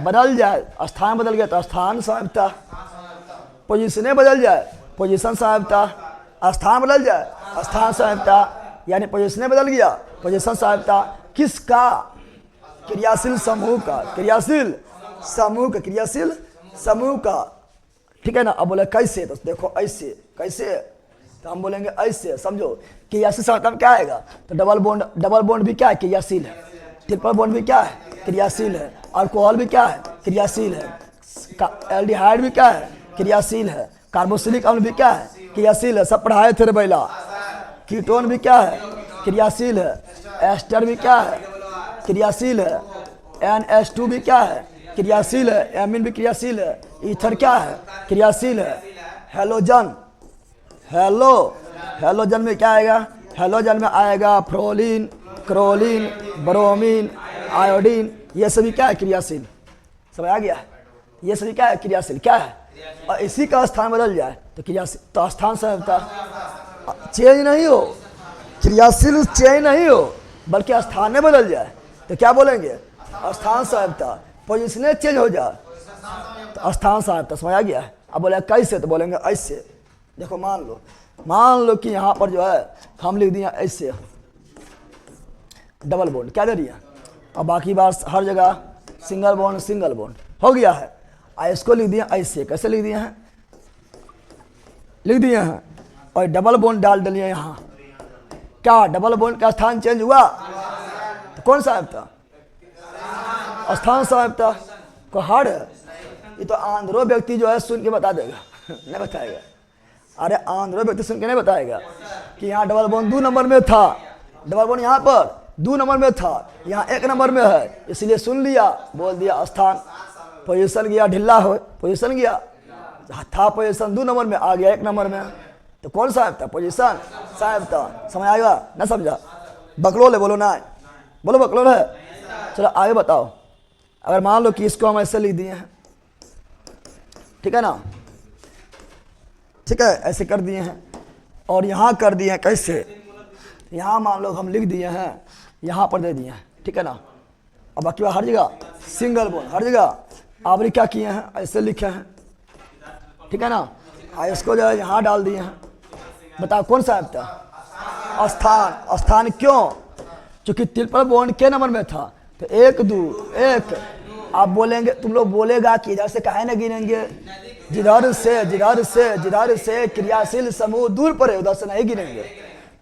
बदल जाए, स्थान बदल गया तो स्थान साहबता। पोजीशने बदल जाए, पोजीशन साहबता। स्थान बदल जाए, स्थान साहबता। यानी पोजीशने बदल गया, पोजीशन साहबता। किसका? क्रियाशील समूह का, क्रियाशील समूह का, क्रियाशील समूह का। ठीक है ना? अब बोले कैसे? तो देखो ऐसे। कैसे? तो हम बोलेंगे ऐसे। समझो क्रियाशील समूह क्या आएगा? तो डबल बॉन्ड, डबल बॉन्ड भी क्या है? क्रियाशील है। ट्रिपल बॉन्ड भी क्या है? क्रियाशील है। अल्कोहल भी क्या है? क्रियाशील है। एल्डिहाइड भी क्या है? क्रियाशील है। कार्बोक्सिलिक अम्ल भी क्या है? क्रियाशील है। सब पढ़ाए थे रे बैला। कीटोन भी क्या है? क्रियाशील है। एस्टर भी क्या है? क्रियाशील है। NH2 भी क्या है? क्रियाशील है। एमिन भी क्रियाशील है। ईथर क्या है? क्रियाशील है। हेलोजन, हेलोजन में क्या आएगा? हेलोजन में आएगा फ्लोरीन, क्लोरीन, ब्रोमीन, आयोडीन। ये सभी क्या है? क्रियाशील। समझ आ गया? ये सभी क्या है? क्रियाशील। क्या है? और इसी का स्थान बदल जाए तो क्रियाशील, तो स्थान साहबता चेंज नहीं हो, क्रियाशील चेंज नहीं हो, बल्कि स्थान में बदल जाए तो क्या बोलेंगे? स्थान साहबता। पोजीशने चेंज हो जाए तो स्थान साहबता। समझ आ गया? अब बोले कैसे? तो बोलेंगे ऐसे। देखो मान लो कि यहाँ पर जो है हम लिख दिया ऐसे डबल बॉन्ड, क्या दे दिया? और बाकी बात हर जगह सिंगल बॉन्ड हो गया है। इसको लिख दिया ऐसे। कैसे लिख दिए हैं? लिख दिए हैं और डबल बॉन्ड डाल दिए यहाँ। क्या डबल बॉन्ड का स्थान चेंज हुआ? तो कौन साहबता? स्थान साहबता को हार्ड है। ये तो आंध्रो व्यक्ति जो है सुन के बता देगा नहीं बताएगा। अरे आंध्रो व्यक्ति सुन के नहीं बताएगा कि यहाँ डबल बॉन्ड 2 नंबर में था, डबल बॉन्ड यहाँ पर 2 नंबर में था, यहाँ 1 नंबर में है, इसलिए सुन लिया, बोल दिया स्थान। पोजीशन गया ढिल्ला हो, पोजीशन गया था, पोजीशन 2 नंबर में आ गया 1 नंबर में, तो कौन साहब था? पोजीशन साहब था। समझ आएगा? ना समझा? बकलोल है, बोलो ना, बोलो बकलोल है। चलो आगे बताओ। अगर मान लो कि इसको हम ऐसे लिख दिए हैं, ठीक है ना? ठीक है, ऐसे कर दिए हैं और यहाँ कर दिए हैं। कैसे? यहाँ मान लो हम लिख दिए हैं, यहाँ पर दे दिए हैं। ठीक है ना? अब बाकी हर जगह सिंगल बॉन्ड, हर जगह आपने क्या किए हैं? ऐसे लिखे हैं। ठीक है ना? इसको जो है यहाँ डाल दिए हैं। बताओ कौन सा था? स्थान। स्थान क्यों? क्योंकि ट्रिपल बॉन्ड के नंबर में था तो 1 2 1। आप बोलेंगे, तुम लोग बोलेगा कि इधर से काहे ना गिनेंगे? जिधर से क्रियाशील समूह दूर पर है उधर से नहीं गिनेंगे।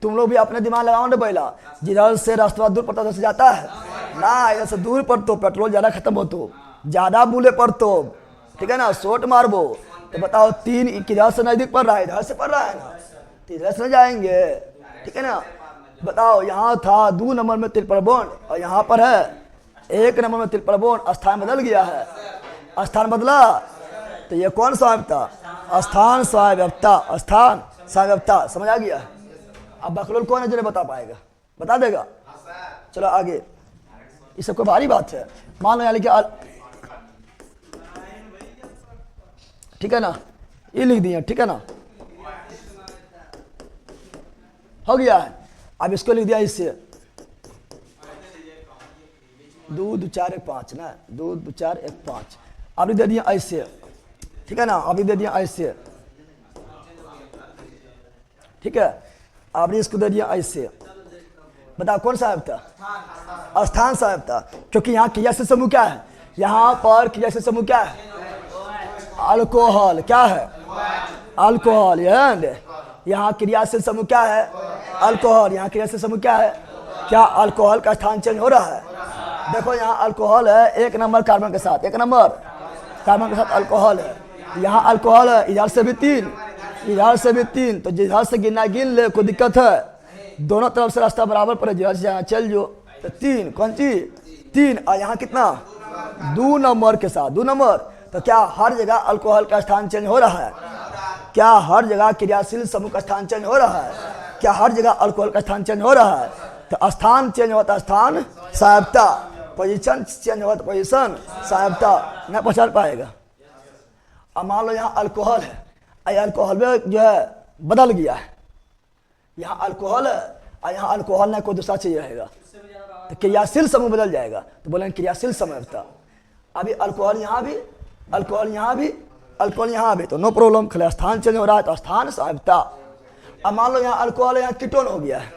तुम लोग भी अपने दिमाग लगाओ ना पहला। जिधर से रास्ता दूर पड़ता उधर से जाता है ना, इधर से दूर पर तो पेट्रोल ज़्यादा खत्म हो, तो ज़्यादा बुले पर तो ठीक है ना शॉट मारबो। तो बताओ 3 किधर से नज़दीक पड़ रहा है? इधर से पड़ रहा है ना, तो इधर से जाएंगे। ठीक है ना? बताओ यहाँ था 2 नंबर में ट्रिपल बॉन्ड और यहाँ पर है 1 नंबर में ट्रिपल बॉन्ड। स्थान बदल गया है, स्थान बदला तो ये कौन सा था? स्थान स्वायत्तता। स्थान स्वायत्तता। समझ आ गया? अब बकलोल कौन है जो नहीं बता पाएगा? बता देगा? चलो आगे। ये सब कोई भारी बात है। मान लो यानी कि ठीक है ना, ये लिख दिए। ठीक है ना? हो गया है। अब इसको लिख दिया इससे। 2 2 4 1 5 ना, 2 2 4 1 5 अभी दे दिया ऐसे, ठीक है ना, अभी दे दिया ऐसे, ठीक है, आपने इसको दे दिया ऐसे। बताओ कौन सा था? स्थान साहब था, क्योंकि यहाँ क्रियाशील समूह क्या है? यहाँ पर क्रियाशील समूह क्या है? अल्कोहल। क्या है? अल्कोहल। यहाँ क्रियाशील समूह क्या है? अल्कोहल। यहाँ क्रियाशील समूह क्या है? क्या अल्कोहल का स्थान चेंज हो रहा है? देखो यहाँ अल्कोहल है 1 नंबर कार्बन के साथ, 1 नंबर कार्बन के साथ अल्कोहल है। यहाँ अल्कोहल है, इधर से भी 3, इधर से भी 3, तो जिधर से गिनना गिन ले, कोई दिक्कत है? दोनों तरफ से रास्ता बराबर पड़े, जिधर से यहाँ चल जो, तो 3, कौन चीज? 3। और यहाँ कितना? 2 नंबर के साथ, 2 नंबर। तो क्या हर जगह अल्कोहल का स्थान चेंज हो रहा है? क्या हर जगह क्रियाशील समूह का स्थान चेंज हो रहा है? क्या हर जगह अल्कोहल का स्थान चेंज हो रहा है? तो स्थान चेंज होता है, स्थान साहबता, पोजीशन चेंज होता है, पोजीशन साहबता। नहीं पहचान पाएगा। अब मान लो यहाँ अल्कोहल है, अल्कोहल में जो है बदल गया है, यहाँ अल्कोहल है और यहाँ अल्कोहल नहीं कोई दूसरा चीज रहेगा, तो क्रियाशील समूह बदल जाएगा, तो बोलेंगे क्रियाशील समूह। अभी अल्कोहल यहाँ भी, अल्कोहल यहाँ भी, अल्कोहल यहाँ भी, तो नो प्रॉब्लम, खाली स्थान चेंज हो रहा है तो स्थान साहबता। अब मान लो यहाँ अल्कोहल है, यहाँ कीटोन हो गया है,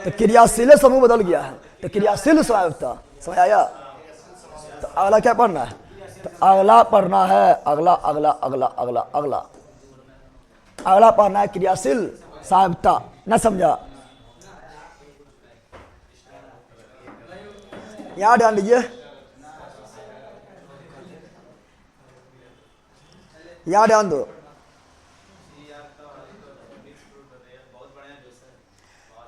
तो क्रियाशील समूह बदल गया है, तो क्रियाशील साहबता। समझ आया? तो अगला क्या पढ़ना है? तो अगला पढ़ना है, अगला अगला अगला अगला अगला अगला पढ़ना है क्रियाशील साहबता। न समझा? यहां ध्यान दीजिए, यहां ध्यान दो।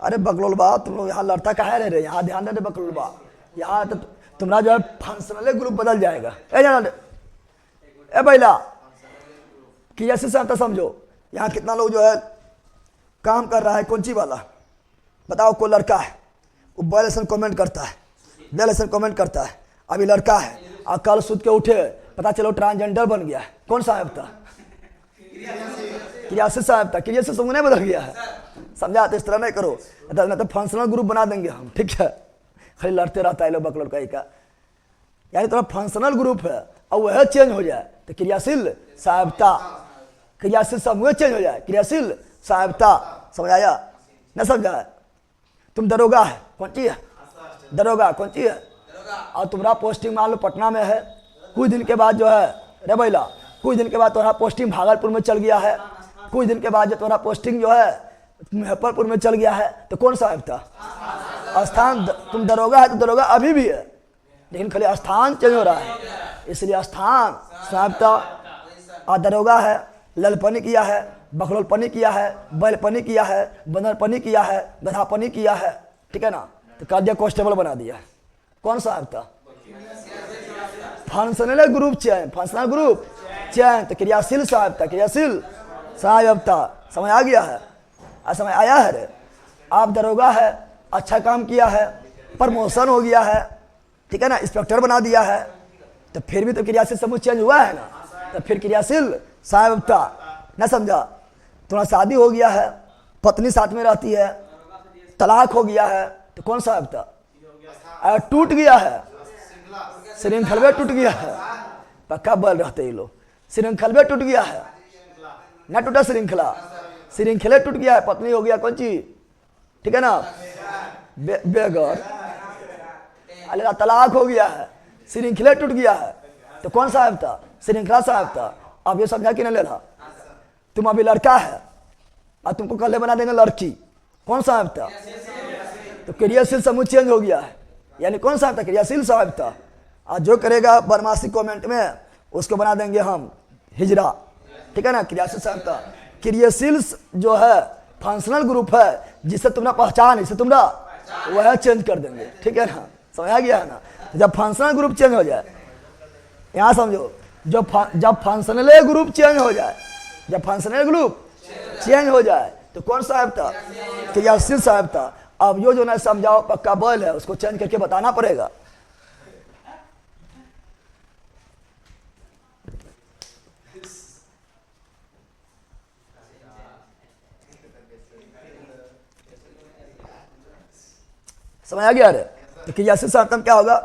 अरे बकलोलबा, तुम लोग यहाँ लड़ता काहे रह रहे? यहाँ ध्यान दे बकलोलबा, यहाँ तो तुम्हारा जो है फंक्शनल ग्रुप बदल जाएगा। ए बैला, क्रियाशील साहबता समझो। यहाँ कितना लोग जो है काम कर रहा है, कौन सी वाला बताओ? कोई लड़का है, वो बेलेसन कमेंट करता है, बेलेसन कमेंट करता है, अभी लड़का है और कल सुध के उठे, पता चलो ट्रांसजेंडर बन गया है। कौन साहब था? क्रियाशील साहब था। क्रियाशील समूह नहीं बदल गया है? समझा? तो इस तरह नहीं करो, तो फंक्शनल ग्रुप बना देंगे हम, ठीक है? खाली लड़ते रहता है लोग बक लड़का का, यानी थोड़ा फंक्शनल ग्रुप है और वह चेंज हो जाए तो क्रियाशील साहबता, क्रियाशील समूह चेंज हो जाए, क्रियाशील साहबता। समझ आया? न समझा? तुम दरोगा है, कौन सी है? दरोगा कौन सी है? और तुम्हारा पोस्टिंग मान लो पटना में है, कुछ दिन के बाद जो है रे बैला, कुछ दिन के बाद तुम्हारा पोस्टिंग भागलपुर में चल गया है, कुछ दिन के बाद जो तुम्हारा पोस्टिंग जो है मुजफ्फरपुर में चल गया है, तो कौन साहब था? स्थान। तुम दरोगा है तो दरोगा अभी भी है, लेकिन खाली स्थान चेंज हो रहा है, इसलिए स्थान साहबता। और दरोगा है, ललपनी किया है, बखलोलपनी किया है, बैलपनी किया है, बंदरपनी किया है, गधापनी किया है, ठीक है ना? तो कर दिया कांस्टेबल बना दिया। कौन साहब था? Functional group change, functional group change, तो क्रियाशील साहब था, क्रियाशील साहब था। समझ आ गया है? समझ आया है? रे आप दरोगा है, अच्छा काम किया है, प्रमोशन हो गया है, ठीक है ना, इंस्पेक्टर बना दिया है, तो फिर भी तो क्रियाशील समूह चेंज हुआ है ना, तो फिर क्रियाशील साहब था। न समझा? तुम्हारा शादी हो गया है, पत्नी साथ में रहती है, तलाक हो गया है, तो कौन साहब था? टूट गया है, श्रृंखलवे टूट गया है, पक्का बोल रहते ये लोग, श्रृंखलवे टूट गया है, न टूटा श्रृंखला, श्रृंखले टूट गया है, पत्नी हो गया कौन चीज, ठीक है ना, बेगर, अल्लाह तलाक हो गया है, श्रृंखले टूट गया है, तो कौन साहब था? श्रृंखला साहब था। अब ये समझा कि नहीं ले रहा? तुम अभी लड़का है और तुमको कल बना देंगे लड़की, कौन साहब था? तो क्रियाशील समूह चेंज हो गया है, यानी कौन साहब था? क्रियाशील साहब था। और जो करेगा बदमाशी कमेंट में उसको बना देंगे हम हिजरा, ठीक है ना? क्रियाशील साहब था। क्रियाशील जो है फंक्शनल ग्रुप है, जिससे तुम्हारा पहचान, जिससे तुम्हारा वह चेंज कर देंगे, ठीक है ना? समझ आ गया है ना? जब फंक्शनल ग्रुप चेंज हो जाए, यहाँ समझो, जब फंक्शनल ग्रुप चेंज हो जाए, जब फंक्शनल ग्रुप चेंज हो जाए तो कौन साहब था? क्रियाशील साहब था। अब जो ना समझाओ पक्का बॉल है, उसको चेंज करके बताना पड़ेगा। समझ आ गया? तो क्रियाशील साहब क्या होगा?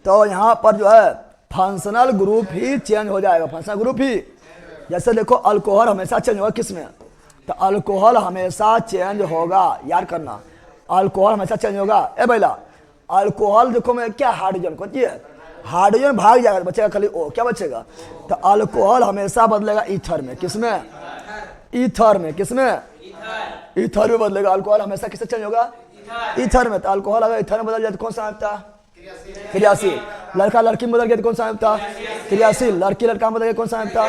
तो यहाँ पर जो है फंक्शनल ग्रुप ही चेंज हो जाएगा, फंक्शनल ग्रुप ही। जैसे देखो अल्कोहल हमेशा चेंज होगा किस में, तो अल्कोहल हमेशा चेंज होगा, याद करना अल्कोहल हमेशा चेंज होगा। ए भैया अल्कोहल देखो मैं क्या हाइड्रोजन कौन चीज है, हाइड्रोजन भाग जाएगा, बचेगा खाली ओ, क्या बचेगा, तो अल्कोहल हमेशा बदलेगा ईथर में, किसमें, ईथर में, किसमें, ईथर में बदलेगा। अल्कोहल हमेशा किससे चेंज होगा, ईथर में। तो अल्कोहल अगर ईथर में बदल जाए तो कौन सा आयन था, क्रियाशील। लड़का लड़की में बदल गया तो कौन सा आयन था, क्रियाशील। लड़की लड़का में बदल गया कौन सा आयन था,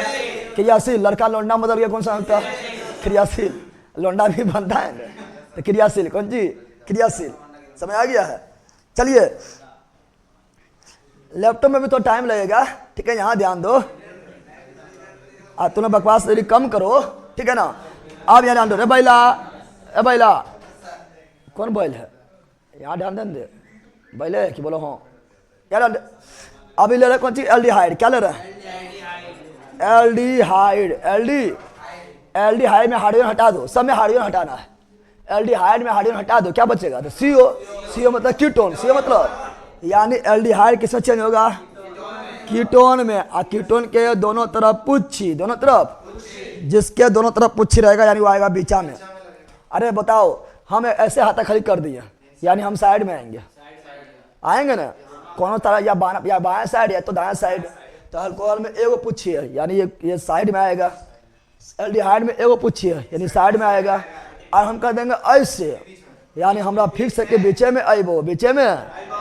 क्रियाशील। लड़का लौंडा में बदल गया कौन सा आयन था, क्रियाशील। लौंडा भी बनता है तो क्रियाशील, कौन जी, क्रियाशील। समझ आ गया है। चलिए लैपटॉप में भी तो टाइम लगेगा, ठीक है, यहाँ ध्यान दो, तुम्हें बकवास थोड़ी कम करो, ठीक है ना। अब यहाँ ध्यान दो, रे बैला कौन बैल है, यहाँ ध्यान दे, बैले है कि बोलो हाँ, क्या अभी ले रहे कौन चीज, एल्डिहाइड। क्या ले रहे हैं, एल्डिहाइड। एल्डिहाइड में हाइड्रोजन हटा दो, सब में हाइड्रोजन हटाना है, एल्डिहाइड में हाइड्रोजन हटा दो, क्या बचेगा, तो CO मतलब कीटोन, CO मतलब यानी एल्डिहाइड किसमें चेंज होगा, कीटोन में। और कीटोन के दोनों तरफ पुच्छी, दोनों तरफ, जिसके दोनों तरफ पुच्छी रहेगा यानी वो आएगा बीचा में। अरे बताओ हम ऐसे हाथाखड़ी कर दिए यानी हम साइड में आएंगे ना, कौन तरह या बाएं साइड या तो दाएं साइड। तो अल्कोहल में एगो पुच्छी है यानी ये साइड में आएगा, एल्डिहाइड में एगो पुच्छी है यानी साइड में आएगा। और हम कर देंगे ऐसे यानी हमरा फिक्स है कि बीचे में आएबो, बीचे में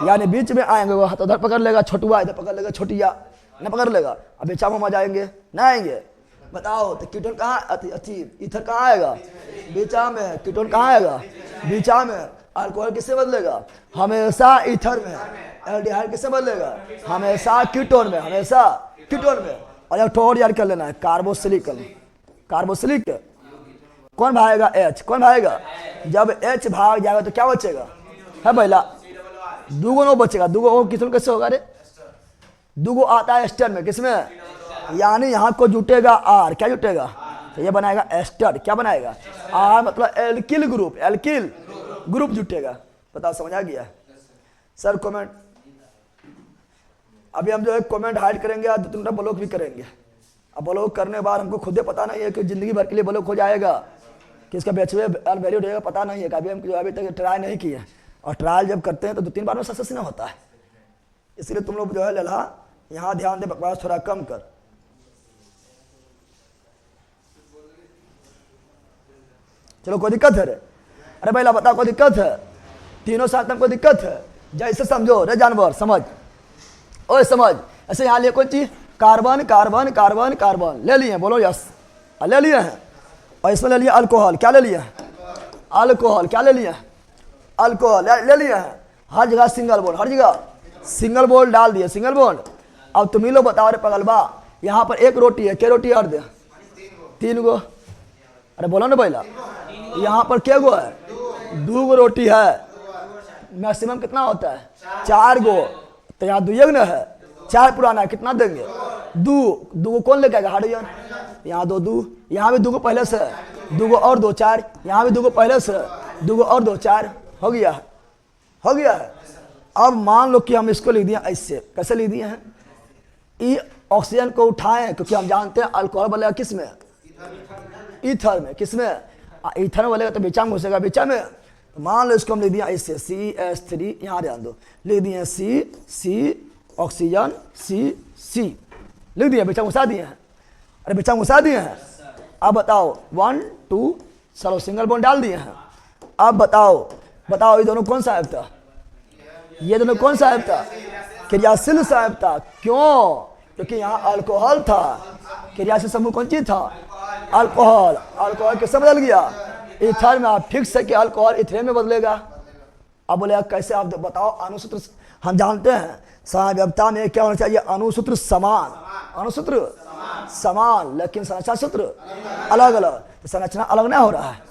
यानी बीच में आएंगे, वो हाथ उधर पकड़ लेगा छोटुआ, इधर पकड़ लेगा छोटिया, न पकड़ लेगा, अब बीचा में हम आ जाएंगे, ना आएंगे। बताओ तो कीटोन कहाँ, ईथर कहाँ आएगा, बीचा में। कीटोन कहाँ आएगा, बीचा में। अल्कोहल किससे बदलेगा, हमेशा ईथर में। एल्डिहाइड किससे बदलेगा, हमेशा कीटोन में, हमेशा कीटोन में। और एक ठोर याद कर लेना है, कार्बोसिलिक। कार्बोसिलिक कौन भागेगा, H। कौन भागेगा, जब H भाग जाएगा तो क्या बचेगा, है भैया, दूगो नो बचेगा। दूगो किसमें कैसे होगा रे, दूगो आता है एस्टर में, किसमें, यानी यहाँ को जुटेगा R, क्या जुटेगा, तो ये बनाएगा एस्टर। क्या बनाएगा, R मतलब एल्किल ग्रुप, एल्किल ग्रुप जुटेगा। बताओ समझ आ गया सर। कमेंट अभी हम जो है कमेंट हाइड करेंगे और 2-3 ब्लॉक भी करेंगे। अब ब्लॉक करने के बाद हमको खुद पता नहीं है कि जिंदगी भर के लिए ब्लॉक हो जाएगा कि इसका वैल्यू रहेगा, पता नहीं है। अभी हम जो अभी तक ट्राई नहीं किए, और ट्रायल जब करते हैं तो 2-3 बार में सक्सेस नहीं होता है। इसलिए तुम लोग जो है लल्हा यहाँ ध्यान दे, बकवास थोड़ा कम कर। चलो कोई दिक्कत है रे, अरे भैया बता कोई दिक्कत है, तीनों साथ में कोई दिक्कत है, जैसे समझो रे जानवर, समझ ओए समझ। ऐसे यहाँ लिए कोई चीज, कार्बन कार्बन कार्बन कार्बन ले लिए, बोलो यस, ले लिए हैं। और इसमें ले लिया अल्कोहल, क्या ले लिया, अल्कोहल। क्या ले लिया, अल्कोहल ले लिए हैं। हर जगह सिंगल बॉन्ड, हर जगह सिंगल बॉन्ड डाल दिए, सिंगल बॉन्ड। अब तुम ही लोग बताओ रे पगलबा, यहाँ पर एक रोटी है, क्या रोटी और दे, 3 गो। अरे बोलो ना भैया, यहाँ पर क्या गो है, 2 गो रोटी है। मैक्सिमम कितना होता है, 4 गो। तो यहाँ 2 न है, 4 पुराना है, कितना देंगे, 2 गो कौन लेके आएगा, हाइड्रोजन। यहाँ 2 यहाँ भी 2 गो पहले से, 2 गो और 2 4, यहाँ भी 2 गो पहले से, 2 गो और 2 4, हो गया है, हो गया है। अब मान लो कि हम इसको लिख दिए ऐसे, कैसे लिख दिए हैं, ई ऑक्सीजन को उठाएं, क्योंकि हम जानते हैं अल्कोहल बनेगा किस में, ईथर में, किस में, ईथर में बनेगा तो बीचा में घुसेगा, बीचा में। तो मान लो इसको हम लिख दिया ऐसे, CH3, यहाँ ध्यान दो, लिख दिए C ऑक्सीजन C लिख दिए, बीचा घुसा दिए हैं। अरे बीचा घुसा दिए हैं। अब बताओ 1 2, चलो सिंगल बॉन्ड डाल दिए हैं। अब बताओ ये दोनों कौन सा आयब था, ये दोनों कौन सा आयब था, क्रियाशील साहब था। क्यों, क्योंकि यहाँ अल्कोहल था। क्रियाशील समूह कौन चीज था, अल्कोहल। अल्कोहल किससे बदल गया, ईथर में। आप फिक्स है कि अल्कोहल इथेन में बदलेगा। अब बोले कैसे, आप बताओ। अणुसूत्र हम जानते हैं समव्यवस्था में क्या होना चाहिए, अणुसूत्र समान, अणुसूत्र समान, लेकिन संरचना सूत्र अलग अलग। तो संरचना अलग नहीं हो रहा है,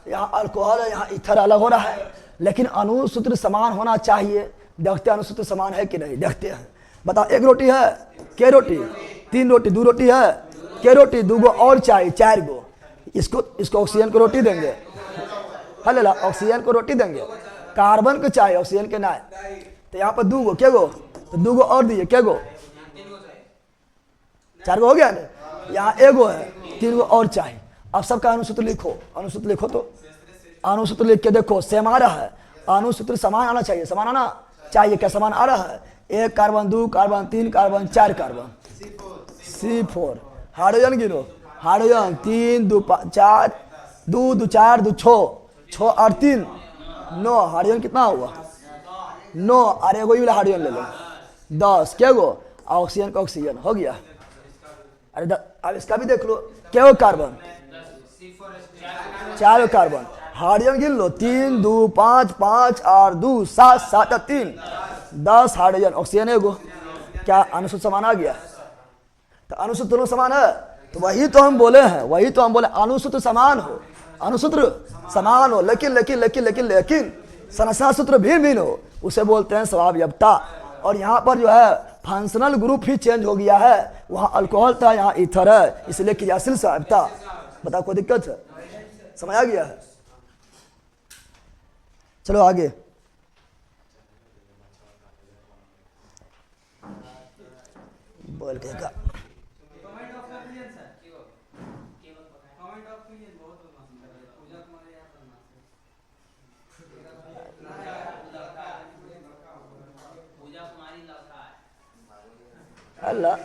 यहाँ अल्कोहल है, यहाँ ईथर अलग हो रहा है, लेकिन अणुसूत्र समान होना चाहिए। देखते हैं अणुसूत्र समान है कि नहीं, देखते हैं। बताओ, 1 रोटी है, क्या रोटी, 3 रोटी, 2 रोटी है, क्या रोटी, 2 गो और चाहिए, 4 गो। इसको ऑक्सीजन को रोटी देंगे, हल ऑक्सीजन को रोटी देंगे, कार्बन को चाहिए, ऑक्सीजन के ना। तो यहाँ पर 2 गो, क्या गो, तो 2 गो और दिए, क्या गो? 4 गो हो गया ना, यहाँ एगो है, 3 गो और चाहिए। अब सबका अनुसूत्र लिखो, अनुसूत्र लिखो। तो अनुसूत्र लिख के देखो, सेम आ रहा है, अनुसूत्र समान आना चाहिए, समान आना चाहिए। क्या समान आ रहा है? 1 carbon, 2 carbon, 3 carbon, 4 carbon, C4। Hydrogen गिनो, हाइड्रोजन 3 2 4, 2 2 4 2 6 और 3 9। हाइड्रोजन कितना हुआ? 9। अरे एगो वाला हाइड्रोजन ले लो, 10। क्या गो? ऑक्सीजन का ऑक्सीजन हो गया। अरे अब इसका भी देख लो, क्या गो कार्बन? 4 कार्बन। हाइड्रोजन गिन लो, 3 2 5 5 और 2 7 7 और 3 10 हाइड्रोजन, ऑक्सीजन एगो। क्या अनुसूत्र समान आ गया? तो अनुसूत्र दोनों समान है, तो वही तो हम बोले हैं, वही तो हम बोले अनुसूत्र समान हो, अनुसूत्र समान हो, लेकिन लेकिन लेकिन लेकिन लेकिन संरचना सूत्र भी भिन्न हो, उसे बोलते हैं स्वाभाविकता। और यहाँ पर जो है फंक्शनल ग्रुप ही चेंज हो गया है, वहाँ अल्कोहल था, यहाँ ईथर है, इसलिए क्रियाशील स्वाभाविकता। बताओ कोई दिक्कत है? समझ आ गया है? चलो आगे। बोल के का अल्लाह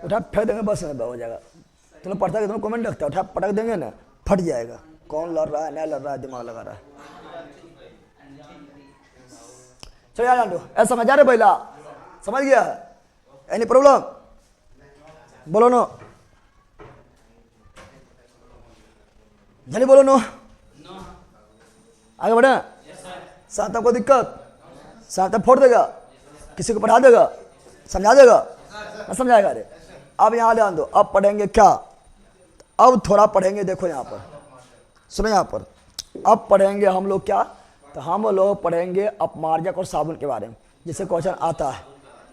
उठा फेंक देंगे, बस में हो जाएगा। तुम पढ़ता है, तुम कमेंट रखता है, उठा पटक देंगे ना, फट जाएगा। कौन लड़ रहा है, नहीं लड़ रहा है, दिमाग लगा रहा है। चलो यार जान दो, ऐसा समझ आ रहे पहला? समझ गया है? Any problem? बोलो नो, जल्दी बोलो नो। आगे बढ़े। साथ आपको दिक्कत? साथ फोड़ देगा, किसी को पढ़ा देगा, समझा देगा, ना समझाएगा? अरे अब यहाँ ध्यान दो, अब पढ़ेंगे क्या? अब थोड़ा पढ़ेंगे, देखो यहाँ पर, सुनो यहाँ पर, अब पढ़ेंगे हम लोग क्या? तो हम लोग पढ़ेंगे अपमार्जक और साबुन के बारे में, जिससे क्वेश्चन आता है।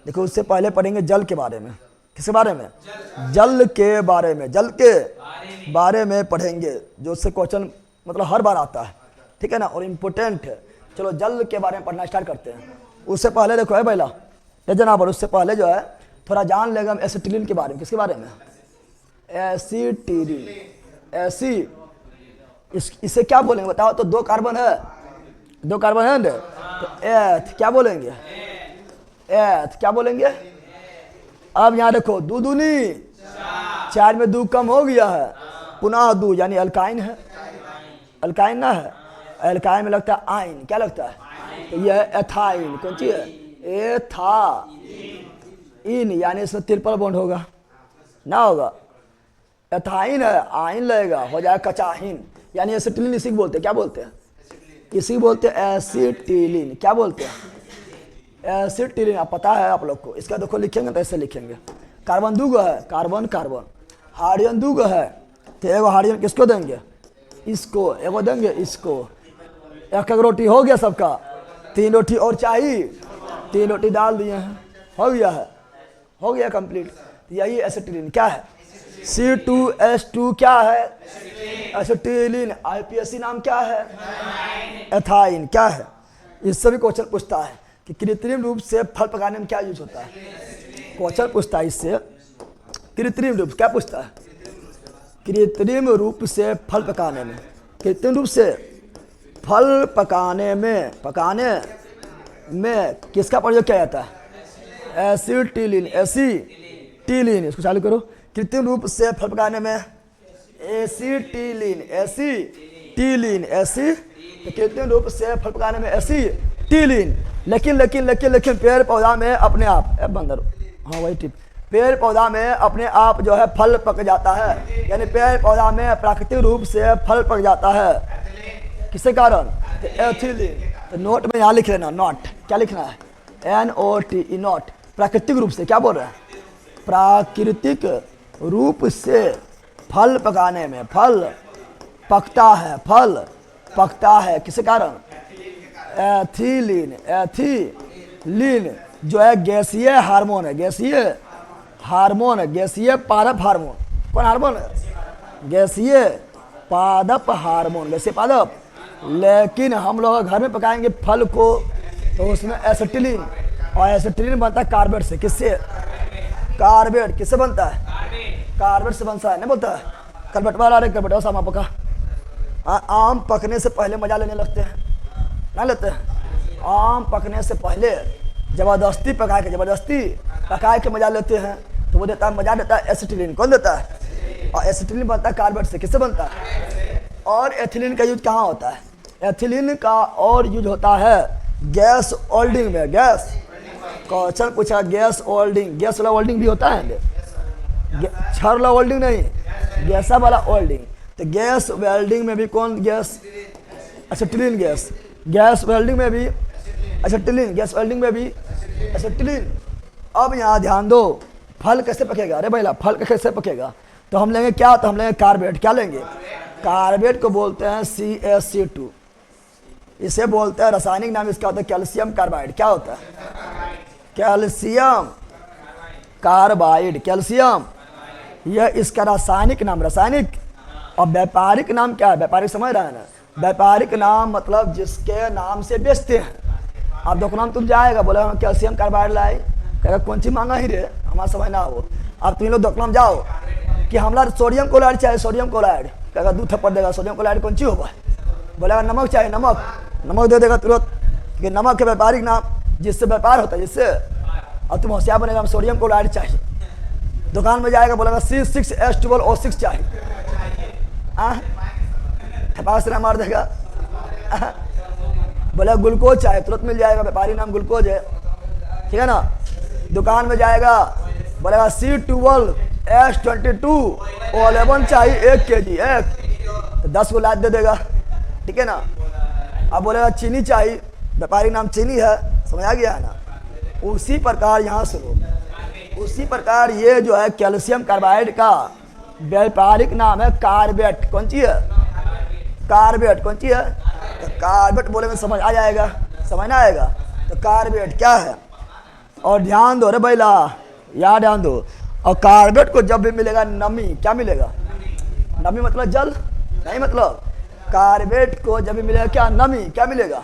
देखो उससे पहले पढ़ेंगे जल के बारे में। किसके बारे में? जल के बारे में, जल के बारे में पढ़ेंगे, जो उससे क्वेश्चन मतलब हर बार आता है, ठीक है ना, और इम्पोर्टेंट है। चलो जल के बारे में पढ़ना स्टार्ट करते हैं। उससे पहले देखो है पहला ये जना पर, उससे पहले जो है थोड़ा जान लेगा हम एसिटिलीन के बारे में। किसके बारे में? एसिटिलीन। इसे क्या बोलेंगे बताओ? तो 2 कार्बन है, 2 कार्बन है ना, तो एथ क्या बोलेंगे? एथ क्या बोलेंगे? अब यहाँ देखो 2 दूनी 4 में 2 कम हो गया है, पुनः 2 यानी अल्काइन है, अल्काइन ना है, अल्काइन में लगता है आइन। क्या लगता है? तो यह एथाइन। कौन चीज है? एथा इन, यानी इसमें ट्रिपल बॉन्ड होगा ना, होगा एथाइन है, आइन लगेगा, हो जाएगा कचाहीन, यानी एसिटिलीन। इसी को बोलते हैं, क्या बोलते हैं? इसी बोलते हैं एसिटिलीन। क्या बोलते हैं? एसिटिलीन। आप पता है आप लोग को? इसका देखो लिखेंगे तो ऐसे लिखेंगे, कार्बन 2 गो है, कार्बन कार्बन, हाइड्रोजन 2 गो है, तो एगो हाइड्रोजन किसको देंगे? इसको, एगो देंगे इसको। एक रोटी हो गया सबका, 3 रोटी और चाहिए, 3 रोटी डाल दिए हैं, हो गया है, हो गया कंप्लीट। यही एसिटिलीन। क्या है? C2H2 क्या है? एसिटिलीन। IPAC नाम क्या है? एथाइन। क्या है? इससे भी क्वेश्चन पूछता है कि कृत्रिम रूप से फल पकाने में क्या यूज होता है। क्वेश्चन पूछता है इससे, कृत्रिम रूप क्या पूछता है? कृत्रिम रूप से फल पकाने में, कृत्रिम रूप से फल पकाने में किसका प्रयोग किया जाता है? एसिटिलीन। एसिटिलीन, इसको चालू करो। कृत्रिम रूप से फल पकाने में एसिटिलीन, एसिटिलीन, कृत्रिम रूप से फल पकाने में एसिटिलीन। लेकिन लेकिन लेकिन लेकिन पेड़ पौधा में अपने आप बंदर, हाँ वही टिप, पेड़ पौधा में अपने आप जो है फल पक जाता है, यानी पेड़ पौधा में प्राकृतिक रूप से फल पक जाता है। किसके कारण? तो एथिलीन। तो नोट में यहाँ लिख लेना, नॉट क्या लिखना है? NOT, not. प्राकृतिक रूप से क्या बोल रहे हैं? प्राकृतिक रूप से फल पकाने में, फल पकता है, फल पकता है। किसके कारण? एथिलीन। एथिलीन जो है गैसीय हार्मोन है, गैसीय हार्मोन है, गैसीय पादप हार्मोन। कौन हार्मोन है? गैसीय पादप हार्मोन, गैसीय पादप लेकिन हम लोग घर में पकाएंगे फल को तो उसमें एसिटिलीन, और एसिटिलीन बनता है कार्बेट से। किससे? कार्बेट। किससे बनता है? कार्बेट से बनता है, नहीं बोलता है? करबट वाला, अरे करबट सामा पका। आम पकने से पहले मजा लेने लगते हैं, ना लेते हैं? आम पकने से पहले जबरदस्ती पका के मजा लेते हैं, तो वो देता है, मजा देता है एसिटिलीन। कौन देता है? और एसिटिलीन बनता है कार्बेट से। किससे बनता है? और एथिलीन का यूज कहाँ होता है? एथिलीन का और यूज होता है गैस ओल्डिंग में। गैस क्वेश्चन पूछा, गैस ओल्डिंग, गैस वाला ओल्डिंग भी होता है, छर वाला ओल्डिंग नहीं, गैसा वाला ओल्डिंग। तो गैस वेल्डिंग में भी कौन gas? Acetylene gas. Gas welding में भी एसिटिलीन, गैस वेल्डिंग में भी एसिटिलीन। अब यहाँ ध्यान दो, फल कैसे पकेगा? अरे भैया फल कैसे पकेगा? तो हम लेंगे क्या? तो हम लेंगे कार्बेट। क्या लेंगे? कार्बेट को बोलते हैं CaC2। इसे बोलते हैं, रासायनिक नाम इसका होता है कैल्शियम कार्बाइड। क्या होता है? Calcium carbide, calcium. यह इसका रासायनिक नाम, रासायनिक। और व्यापारिक नाम क्या है? व्यापारिक समझ रहा है ना? व्यापारिक नाम मतलब जिसके नाम से बेचते हैं। अब दुकान तुम जाएगा, बोला हम कैल्शियम कार्बाइड लाए, कहेगा कौन सी मांगा ही रे, हमारा समझ ना हो। अब तुम लोग दुकान जाओ कि हमारा सोडियम क्लोराइड चाहिए, सोडियम क्लोराइड, कहेगा 2 थप्पड़ देगा, सोडियम क्लोराइड कौन सी होगा? बोलेगा नमक चाहिए, नमक, नमक दे देगा तुरंत, कि नमक के व्यापारिक नाम, जिससे व्यापार होता है, जिससे। और तुम होशियार बनेगा, हम सोडियम क्लोराइड चाहिए। दुकान में जाएगा, बोलेगा C6H12O6 चाहिए, थपास ना मार देगा। बोला ग्लूकोज चाहिए, तुरंत मिल जाएगा, व्यापारी नाम ग्लूकोज है, ठीक है ना। दुकान में जाएगा, बोलेगा C12H22O11 चाहिए 1 kg, एक, तो 10 को लाद दे देगा, ठीक है ना। अब बोलेगा चीनी चाहिए, व्यापारी नाम चीनी है, समझ आ गया है ना। उसी प्रकार यहाँ सुनो, उसी प्रकार ये जो है कैल्शियम कार्बाइड का व्यापारिक नाम है कार्बेट। कौन सी है? कार्बेट। कौन सी है? तो कार्बेट बोले में समझ आ जाएगा, समझ ना आएगा? तो कार्बेट क्या है? और ध्यान दो रे बैला, याद ध्यान दो। और कार्बेट को जब भी मिलेगा नमी, क्या मिलेगा? नमी मतलब जल नहीं, मतलब कार्बेट को जब भी मिलेगा क्या? नमी। क्या मिलेगा?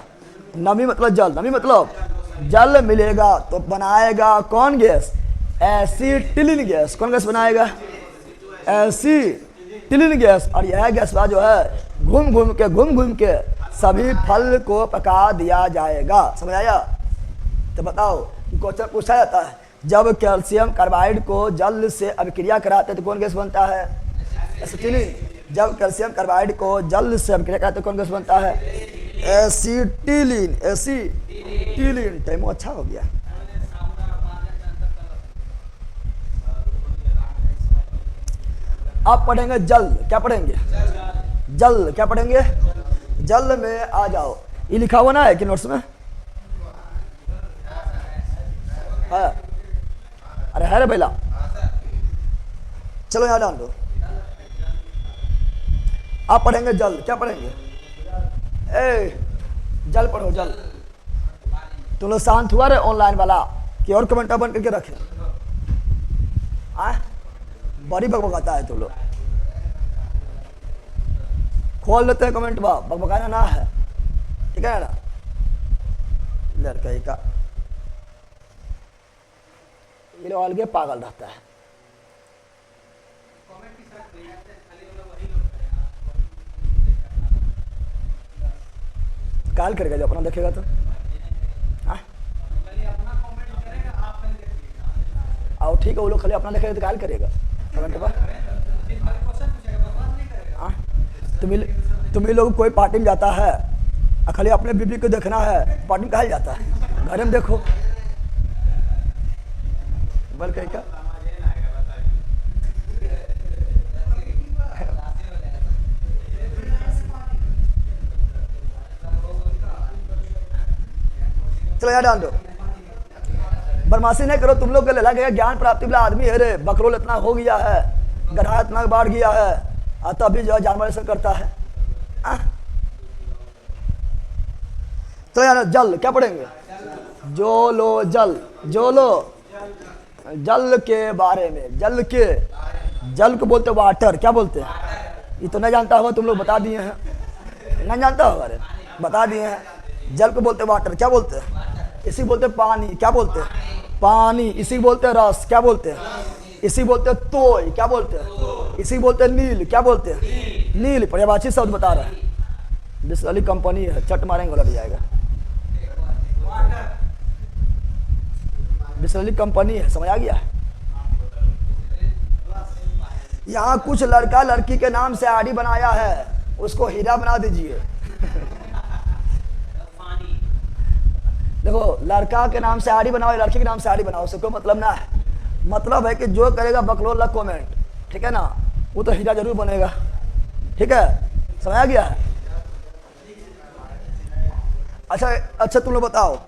नमी मतलब जल, नमी मतलब जल मिलेगा, तो बनाएगा कौन गैस? Acetylene gas. कौन गैस बनाएगा? Acetylene gas. और यह गैस जो है घूम घूम के सभी फल को पका दिया जाएगा। समझ आया? तो बताओ, क्वेश्चन पूछा जाता है, जब कैल्शियम कार्बाइड को जल से अभिक्रिया कराते तो कौन गैस बनता है? एसिटिलीन। जब कैल्शियम कार्बाइड को जल से अभिक्रिया कराते तो कौन गैस बनता है? एसिटिलीन। एसिटिलीन। टाइम अच्छा हो गया। आप पढ़ेंगे जल। क्या पढ़ेंगे? जल। क्या पढ़ेंगे? जल में आ जाओ। ये लिखा हुआ ना है कि नोट्स में है? अरे है रे बेला, चलो यहाँ डाल दो। आप पढ़ेंगे जल। क्या पढ़ेंगे? जल पढ़ो, जल। तुम लोग शांत हुआ रे ऑनलाइन वाला कि और कमेंट बन करके रखे? बड़ी बकबकाता है तुम लोग। खोल लेते हैं कमेंट, बकबकाना ना है, ठीक है ना। लड़का ही का ये लोग अलगे पागल रहता है। काल करेगा जो अपना देखेगा तो। आओ ठीक है, वो लोग खाली अपना देखेगा तो काल करेगा कमेंट पर। तुम्हें लोग कोई पार्टी में जाता है और खाली अपने बीबी को देखना है, पार्टी में कहा जाता है? घर में देखो बल कहीं का। चलो यार डाल दो, बदमाशी नहीं करो। तुम लोग के लगा ज्ञान प्राप्ति वाला आदमी है रे, बकरोल इतना हो गया है, गधा इतना बढ़ गया है, तभी जो जानवर ऐसा करता है। तो यार जल क्या पढ़ेंगे? जो लो जल, जो लो जल के बारे में। जल के, जल को बोलते वाटर। क्या बोलते हैं? ये तो नहीं जानता हुआ, तुम लोग बता दिए हैं। नहीं जानता होगा रे, बता दिए हैं। जल को बोलते वाटर, क्या बोलते हैं? इसी बोलते पानी, क्या बोलते हैं? पानी। इसी बोलते हैं रस, क्या बोलते हैं? इसी बोलते हैं तोय, क्या बोलते हैं? इसी बोलते हैं नील, क्या बोलते हैं? नील। पर्यायवाची शब्द बता रहा है। बिस्लरी कंपनी है, चट मारेंगे लग जाएगा। बिस्लरी कंपनी है, समझ आ गया? यहाँ कुछ लड़का लड़की के नाम से आईडी बनाया है, उसको हीरा बना दीजिए। देखो, लड़का के नाम से आईडी बनाओ, लड़की के नाम से आईडी बनाओ, उससे कोई मतलब ना है। मतलब है कि जो करेगा बकलोल लग कमेंट, ठीक है ना, वो तो हीरा जरूर बनेगा। ठीक है, समझ आ गया? अच्छा तुम लोग बताओ।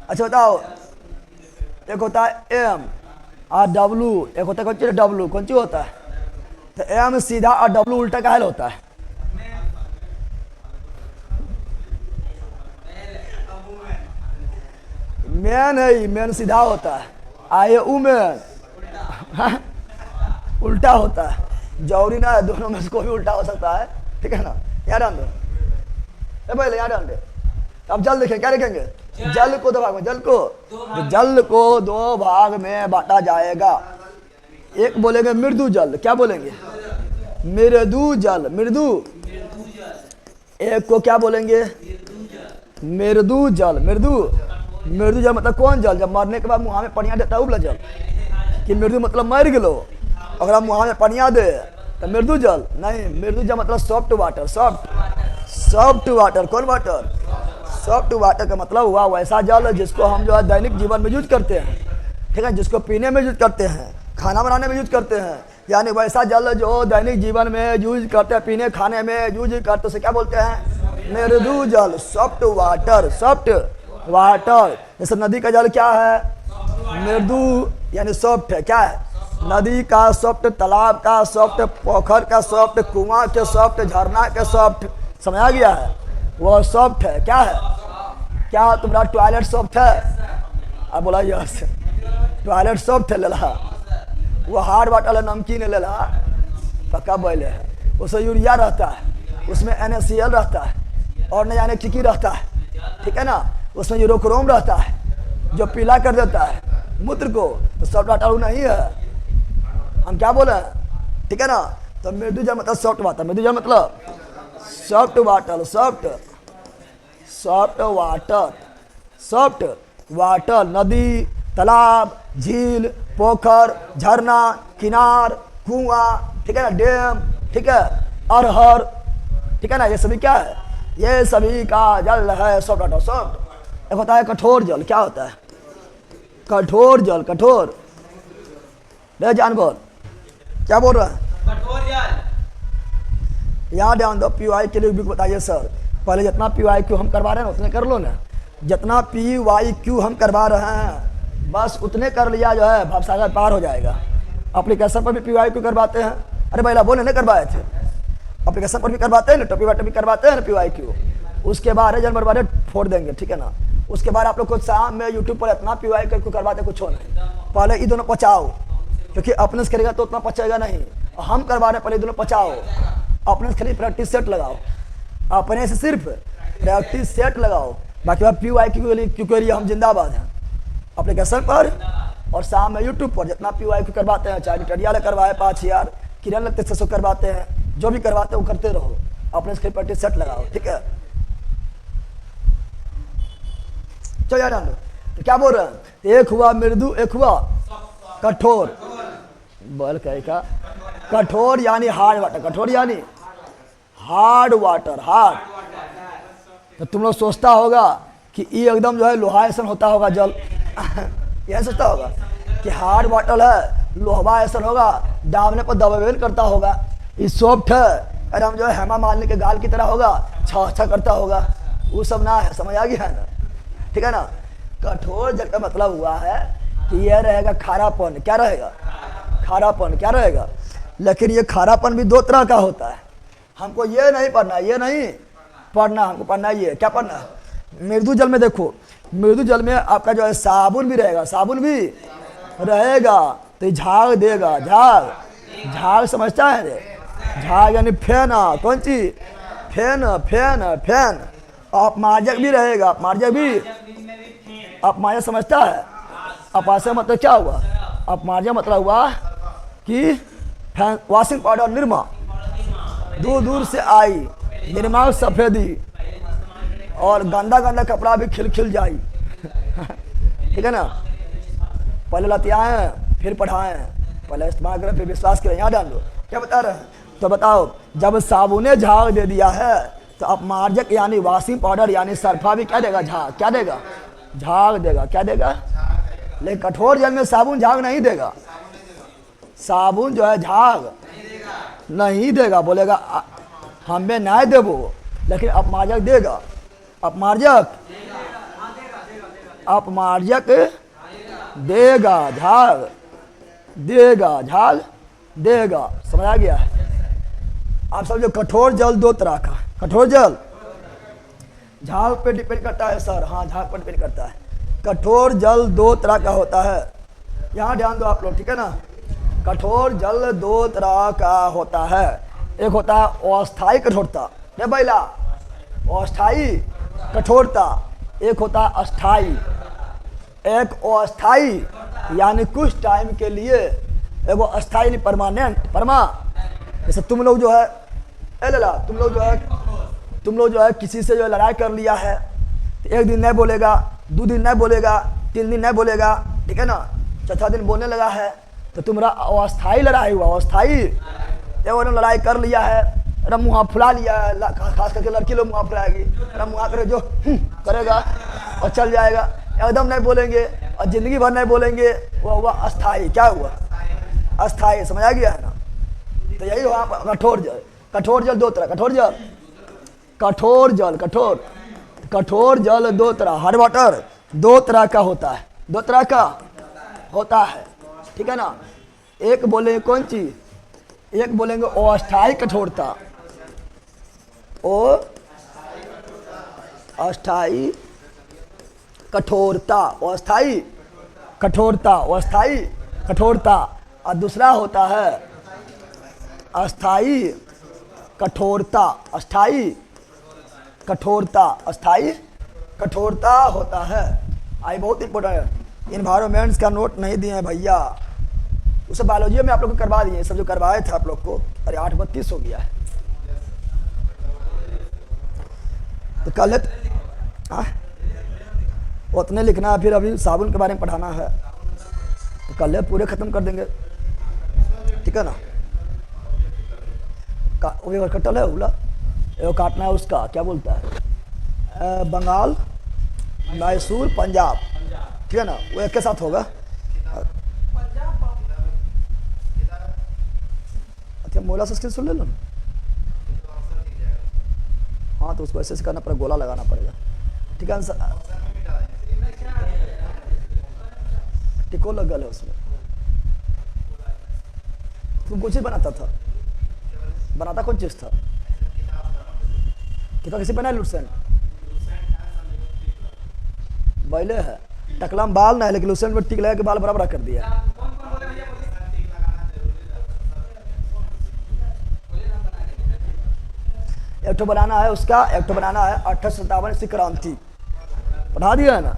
अच्छा बताओ, एक होता है एम और डब्लू, एक होता है कौन चीज? डब्लू। कौन चीज होता है? तो एम सीधा और डब्लू उल्टा काहे होता है? मैन है, मैन सीधा होता है, आए उमेन उल्टा होता है। जरूरी ना है, दोनों में से कोई भी उल्टा हो सकता है। ठीक है ना, याद आन दो पहले, याद आन दे। अब जल देखें, क्या देखेंगे? जल को दो भाग में, जल को दो भाग में बांटा जाएगा। एक बोलेंगे मृदु जल, क्या बोलेंगे? मृदु जल, मृदु। एक को क्या बोलेंगे? मृदु जल, मृदु। मृदु जल मतलब कौन जल? जब मरने के बाद मुँह में पनिया देता है उबला जल। कि मृदु मतलब मर गलो, अगर आप मुँह में पनिया दे तो मृदु जल नहीं। मृदु जल मतलब सॉफ्ट वाटर, सॉफ्ट वाटर। कौन वाटर? सॉफ्ट वाटर का मतलब हुआ वैसा जल जिसको हम जो है दैनिक जीवन में यूज करते हैं। ठीक है, जिसको पीने में यूज करते हैं, खाना बनाने में यूज करते हैं, यानी वैसा जल जो दैनिक जीवन में यूज करते हैं, पीने खाने में यूज करते, उसे क्या बोलते हैं? मृदु जल, सॉफ्ट वाटर, सॉफ्ट वाटर। जैसे नदी का जल क्या है? मृदु यानी सॉफ्ट है। क्या है? नदी का सॉफ्ट, तालाब का सॉफ्ट, पोखर का सॉफ्ट, कुआं के सॉफ्ट, झरना के सॉफ्ट। समझ आ गया है? वो सॉफ्ट है। क्या है? क्या तुम्हारा टॉयलेट सॉफ्ट है? अब बोला यस, टॉयलेट सॉफ्ट है। ले ला वो हार्ड वाटर है, नमकीन है, ले ला पक्का बॉयल है। उसमें यूरिया रहता है, उसमें NaCl रहता है और न जाने की रहता है। ठीक है ना, उसमें यूरोक्रोम रहता है जो पीला कर देता है मूत्र को। तो सॉफ्ट वाटर वो नहीं है। हम क्या बोले? ठीक है ना, तो मृदु जल मतलब सॉफ्ट वाटर। मृदु जल मतलब सॉफ्ट वाटर, सॉफ्ट वाटर। नदी, तालाब, झील, पोखर, झरना, किनार, कुआं, ठीक है ना, डैम, ठीक है, अरहर, ठीक है ना, ये सभी क्या है? ये सभी का जल है सॉफ्ट वाटर, सॉफ्ट। एक होता है कठोर जल। क्या होता है? कठोर जल, कठोर। ले जान बोल, क्या बोल रहा है? कठोर जल। यहाँ ध्यान दो, PYQ के लिए भी बताइए सर। पहले जितना PYQ हम करवा रहे हैं उतने कर लो ना। जितना PYQ हम करवा रहे हैं बस उतने कर लिया, जो है भवसागर पार हो जाएगा। एप्लीकेशन पर भी PYQ करवाते हैं। अरे भाई बोले नहीं करवाए थे? एप्लीकेशन पर भी करवाते हैं ना, टॉपिक वाटर भी करवाते हैं ना PYQ। उसके बाद जनवर वाले फोड़ देंगे। ठीक है ना, उसके बाद आप लोग को शाम में यूट्यूब पर इतना PYQ करवाते कुछ हो नहीं। पहले ये दोनों पचाओ, क्योंकि अपने से करेगा तो उतना पचेगा नहीं। हम करवा रहे, पहले दोनों पचाओ। अपने से खाली प्रैक्टिस सेट लगाओ, अपने से सिर्फ प्रैक्टिस सेट लगाओ। बाकी बात PYQ के लिए हम जिंदाबाद हैं एप्लीकेशन पर और शाम में यूट्यूब पर। जितना PYQ करवाते हैं, चाहे टडिया करवाए 5000, किरण लगते 600 करवाते हैं, जो भी करवाते हैं वो करते रहो। अपने से खाली प्रैक्टिस सेट लगाओ। ठीक है, चलो यार तो क्या बोल रहे हैं? एक हुआ मृदु, एक हुआ कठोर। बोल कहेगा कठोर यानी हार्ड वाटर। कठोर यानी हार्ड वाटर, हार्ड। तो तुम लोग सोचता होगा कि ये एकदम जो है लोहा ऐसा होता होगा जल यह सोचता होगा कि हार्ड वाटर है, लोहा ऐसा होगा, दाबने पर दबावेन करता होगा। ये सॉफ्ट है, अरे हम जो है हेमा मालिनी के गाल की तरह होगा, छा करता होगा। वो सब ना है, समझ आ गया है ना? ठीक है ना। कठोर जल का मतलब हुआ है कि यह रहेगा खारापन। क्या रहेगा? खारापन। क्या रहेगा? लेकिन ये खारापन भी दो तरह का होता है। हमको ये नहीं पढ़ना, ये नहीं पढ़ना, हमको पढ़ना ये। क्या पढ़ना? मृदु जल में देखो, मृदु जल में आपका जो है साबुन भी रहेगा, साबुन भी रहेगा। तो झाग देगा, झाग। झाग समझता है रे? झाग यानी फेना। कौन चीज? Fan fan fan. अपमार्जक भी रहेगा, अपमार्जक भी। अपमार्जक समझता है? अपास्य मतलब क्या हुआ? अपमार्जक मतलब हुआ कि फैन, वॉशिंग पाउडर निरमा दूर दूर से आई, निरमा सफेदी, और गंदा गंदा कपड़ा भी खिल खिल जाई। ठीक है ना? पहले लतियाएं फिर पढ़ाएं, पहले इस्तेमाल करें फिर विश्वास करें। यहाँ डाल दो क्या बता रहे हैं। तो बताओ, जब साबुन ने झाग दे दिया है तो अपमार्जक यानी वॉशिंग पाउडर यानी सरफा भी क्या देगा? झाग। क्या देगा? झाग देगा। क्या देगा? लेकिन कठोर जल में साबुन झाग नहीं देगा। साबुन जो है झाग नहीं देगा, बोलेगा हमें नहीं देवो, लेकिन अपमार्जक देगा। अपमार्जक अपमार्जक देगा, झाग देगा, झाग देगा। समझ आ गया? आप समझो, कठोर जल दो तरह का। कठोर जल झाग पे डिपेंड करता है सर। हाँ, झाग पर डिपेंड करता है। कठोर जल दो तरह का होता है, यहाँ ध्यान दो आप लोग, ठीक है ना? कठोर जल दो तरह का होता है। एक होता है अस्थायी कठोरता, ये बैला अस्थायी कठोरता। एक होता है अस्थायी। एक अस्थायी यानी कुछ टाइम के लिए, एगो अस्थायी यानी परमानेंट, परमा। जैसे तुम लोग जो है, ए लला, तुम लोग जो है किसी से जो लड़ाई कर लिया है, तो एक दिन नहीं बोलेगा, 2 दिन नहीं बोलेगा, 3 दिन नहीं बोलेगा, ठीक है ना? चौथा दिन बोलने लगा है, तो तुम्हारा अस्थायी लड़ाई हुआ। अस्थायी एगो लड़ाई कर लिया है, अरे मुँह फुला लिया है, खास करके लड़की लोग मुँह फुलाएगी, अरे मुँह करे जो करेगा और चल जाएगा, एकदम नहीं बोलेंगे और जिंदगी भर नहीं बोलेंगे, वो हुआ अस्थायी। क्या हुआ? अस्थायी। समझ आ गया है ना? तो यही हुआ कठोर जल। कठोर जल दो तरह। कठोर जल, कठोर जल, कठोर जल दो तरह। हार्ड वाटर दो तरह का होता है, दो तरह का होता है, ठीक है ना? एक बोलेंगे कौन चीज? एक बोलेंगे अस्थायी कठोरता, ओ अस्थायी कठोरता, अस्थायी कठोरता, अस्थायी कठोरता। और दूसरा होता है अस्थायी कठोरता। अस्थायी कठोरता, अस्थायी कठोरता होता है। आई बहुत इंपॉर्टेंट है। इन्वायरमेंट्स का नोट नहीं दिए हैं भैया, उसे बायोलॉजी में आप लोग को करवा दिए, सब जो करवाए थे आप लोग को। अरे 8:32 हो गया है, तो कल उतने लिखना है, फिर अभी साबुन के बारे में पढ़ाना है, तो कल पूरे खत्म कर देंगे, ठीक है ना? वो कटल है उला, वो काटना है उसका, क्या बोलता है, बंगाल, मैसूर, पंजाब, ठीक है ना? वो एक के साथ होगा। अच्छा, मोला से स्किल सुन ले लो। हाँ, तो उसको ऐसे करना पड़ेगा, गोला लगाना पड़ेगा, ठीक है? टिको लग है उसमें। तुम कुछ ही बनाता था, बनाता कौन चीज था? कितना किसी बनाया लुसेंट? बैले है, टकला में बाल ना है, लेकिन लुसेंट में टिक लगा के बाल बराबर कर दिया। एक तो बनाना है उसका, एक तो बनाना है 1857 क्रांति, पढ़ा दिया है ना?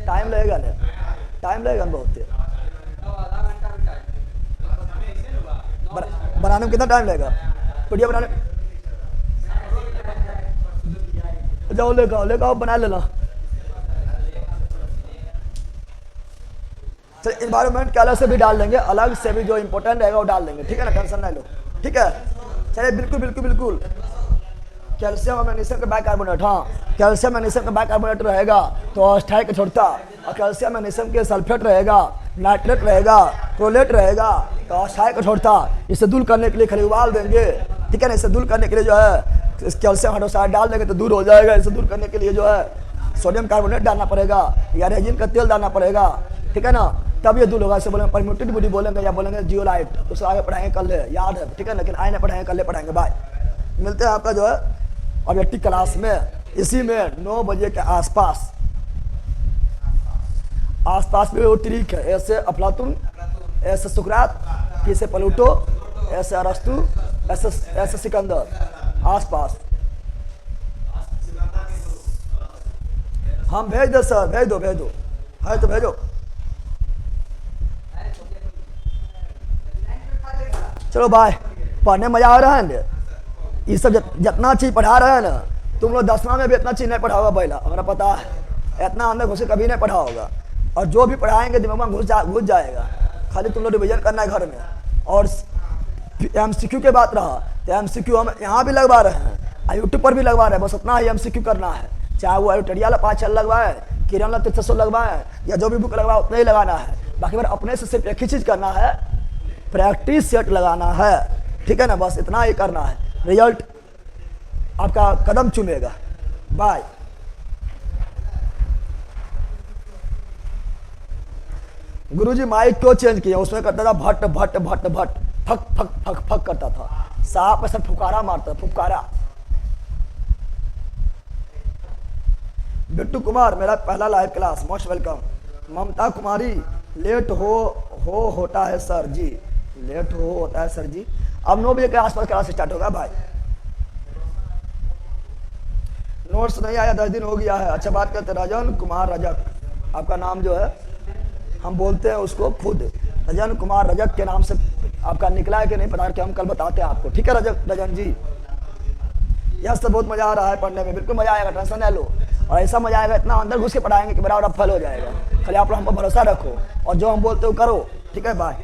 टाइम लगेगा ना, टाइम लगेगा बहुत। बनाने में कितना टाइम लगेगा? पीडिया बनाने, जाओ लेकर आओ, बना लेना। तो इन्वायरमेंट के अलग से भी डाल देंगे, अलग से भी जो इंपॉर्टेंट रहेगा वो डाल देंगे, ठीक है ना? टेंशन नहीं लो, ठीक है? चलिए, बिल्कुल बिल्कुल बिल्कुल। कैल्शियम और मैग्नीशियम का बाइकार्बोनेट, हाँ, कैल्शियम मैग्नीशियम का बाइकार्बोनेट रहेगा तो अस्थायी कठोरता, और कैल्शियम मैग्नीशियम के सल्फेट रहेगा, नाइट्रेट रहेगा, क्लोरेट रहेगा तो अस्थायी कठोरता। इसे दूर करने के लिए खाली उबाल देंगे, ठीक है ना? इसे दूर करने के लिए जो है कैल्शियम हाइड्रोक्साइड डाल देंगे तो दूर हो जाएगा। इसे दूर करने के लिए जो है सोडियम कार्बोनेट डालना पड़ेगा या रेजिन का तेल डालना पड़ेगा, ठीक है ना? तब ये दूर होगा। इसे बोलेंगे परम्यूटेड बॉडी बोलेंगे या बोलेंगे जियोलाइट, उसको आगे पढ़ाएंगे, कल याद है, ठीक है? लेकिन आए ना पढ़ाएंगे, कल पढ़ाएंगे। बाय, मिलते हैं आपका जो है ऑब्जेक्टिव क्लास में, इसी में 9 बजे के आसपास में वो ट्रिक है। ऐसे अफलातुन, ऐसे सुकरात, ऐसे प्लूटो, ऐसे अरस्तु, एस सिकंदर आसपास। हम भेज दो सर, भेज दो है तो भेजो। चलो बाय। पढ़ने मजा आ रहा है ना? ये सब जितना चीज पढ़ा रहे हैं ना, तुम लोग 10वां में भी इतना चीज नहीं पढ़ा होगा पहला, हमारा पता है। इतना अंदर घुसे कभी नहीं पढ़ा होगा, और जो भी पढ़ाएंगे दिमाग में घुस जाएगा। खाली तुम लोग रिविजन करना है घर में। और MCQ के बात रहा तो MCQ हम यहाँ भी लगवा रहे हैं, यूट्यूब पर भी लगवा रहे हैं। बस उतना ही MCQ करना है, चाहे वो एडिटोरियल 5 लगवाए, किरण 300 लगवाए, या जो भी बुक लगवाए उतना ही लगाना है। बाकी बार अपने से सिर्फ एक ही चीज़ करना है, प्रैक्टिस सेट लगाना है। ठीक है ना? बस इतना ही करना है, रिजल्ट आपका कदम चूमेगा। बाय। गुरुजी माइक क्यों चेंज किया? उसमें करता था भट भट भट भट, फक फक फक फक करता था, सांप ऐसा फुकारा मारता, फुकारा। बिट्टू कुमार मेरा पहला live class, most welcome. Mamta Kumari late होता है सर जी, लेट होता है सर जी। अब 9 बजे के आसपास क्लास स्टार्ट होगा भाई। नोट्स नहीं आया, 10 दिन हो गया है। अच्छा बात करते, राजन कुमार रजक आपका नाम जो है, हम बोलते हैं उसको खुद रजन कुमार रजक के नाम से आपका निकला है कि नहीं पता, कि हम कल बताते हैं आपको। ठीक है रजन जी? यह सब बहुत मजा आ रहा है पढ़ने में, बिल्कुल मजा आएगा, टेंशन नहीं लो। और ऐसा मजा आएगा, इतना अंदर घुस के पढ़ाएंगे कि बराबर फल हो जाएगा। खाली आप लोग हम पर भरोसा रखो और जो हम बोलते हो करो। ठीक है बाय।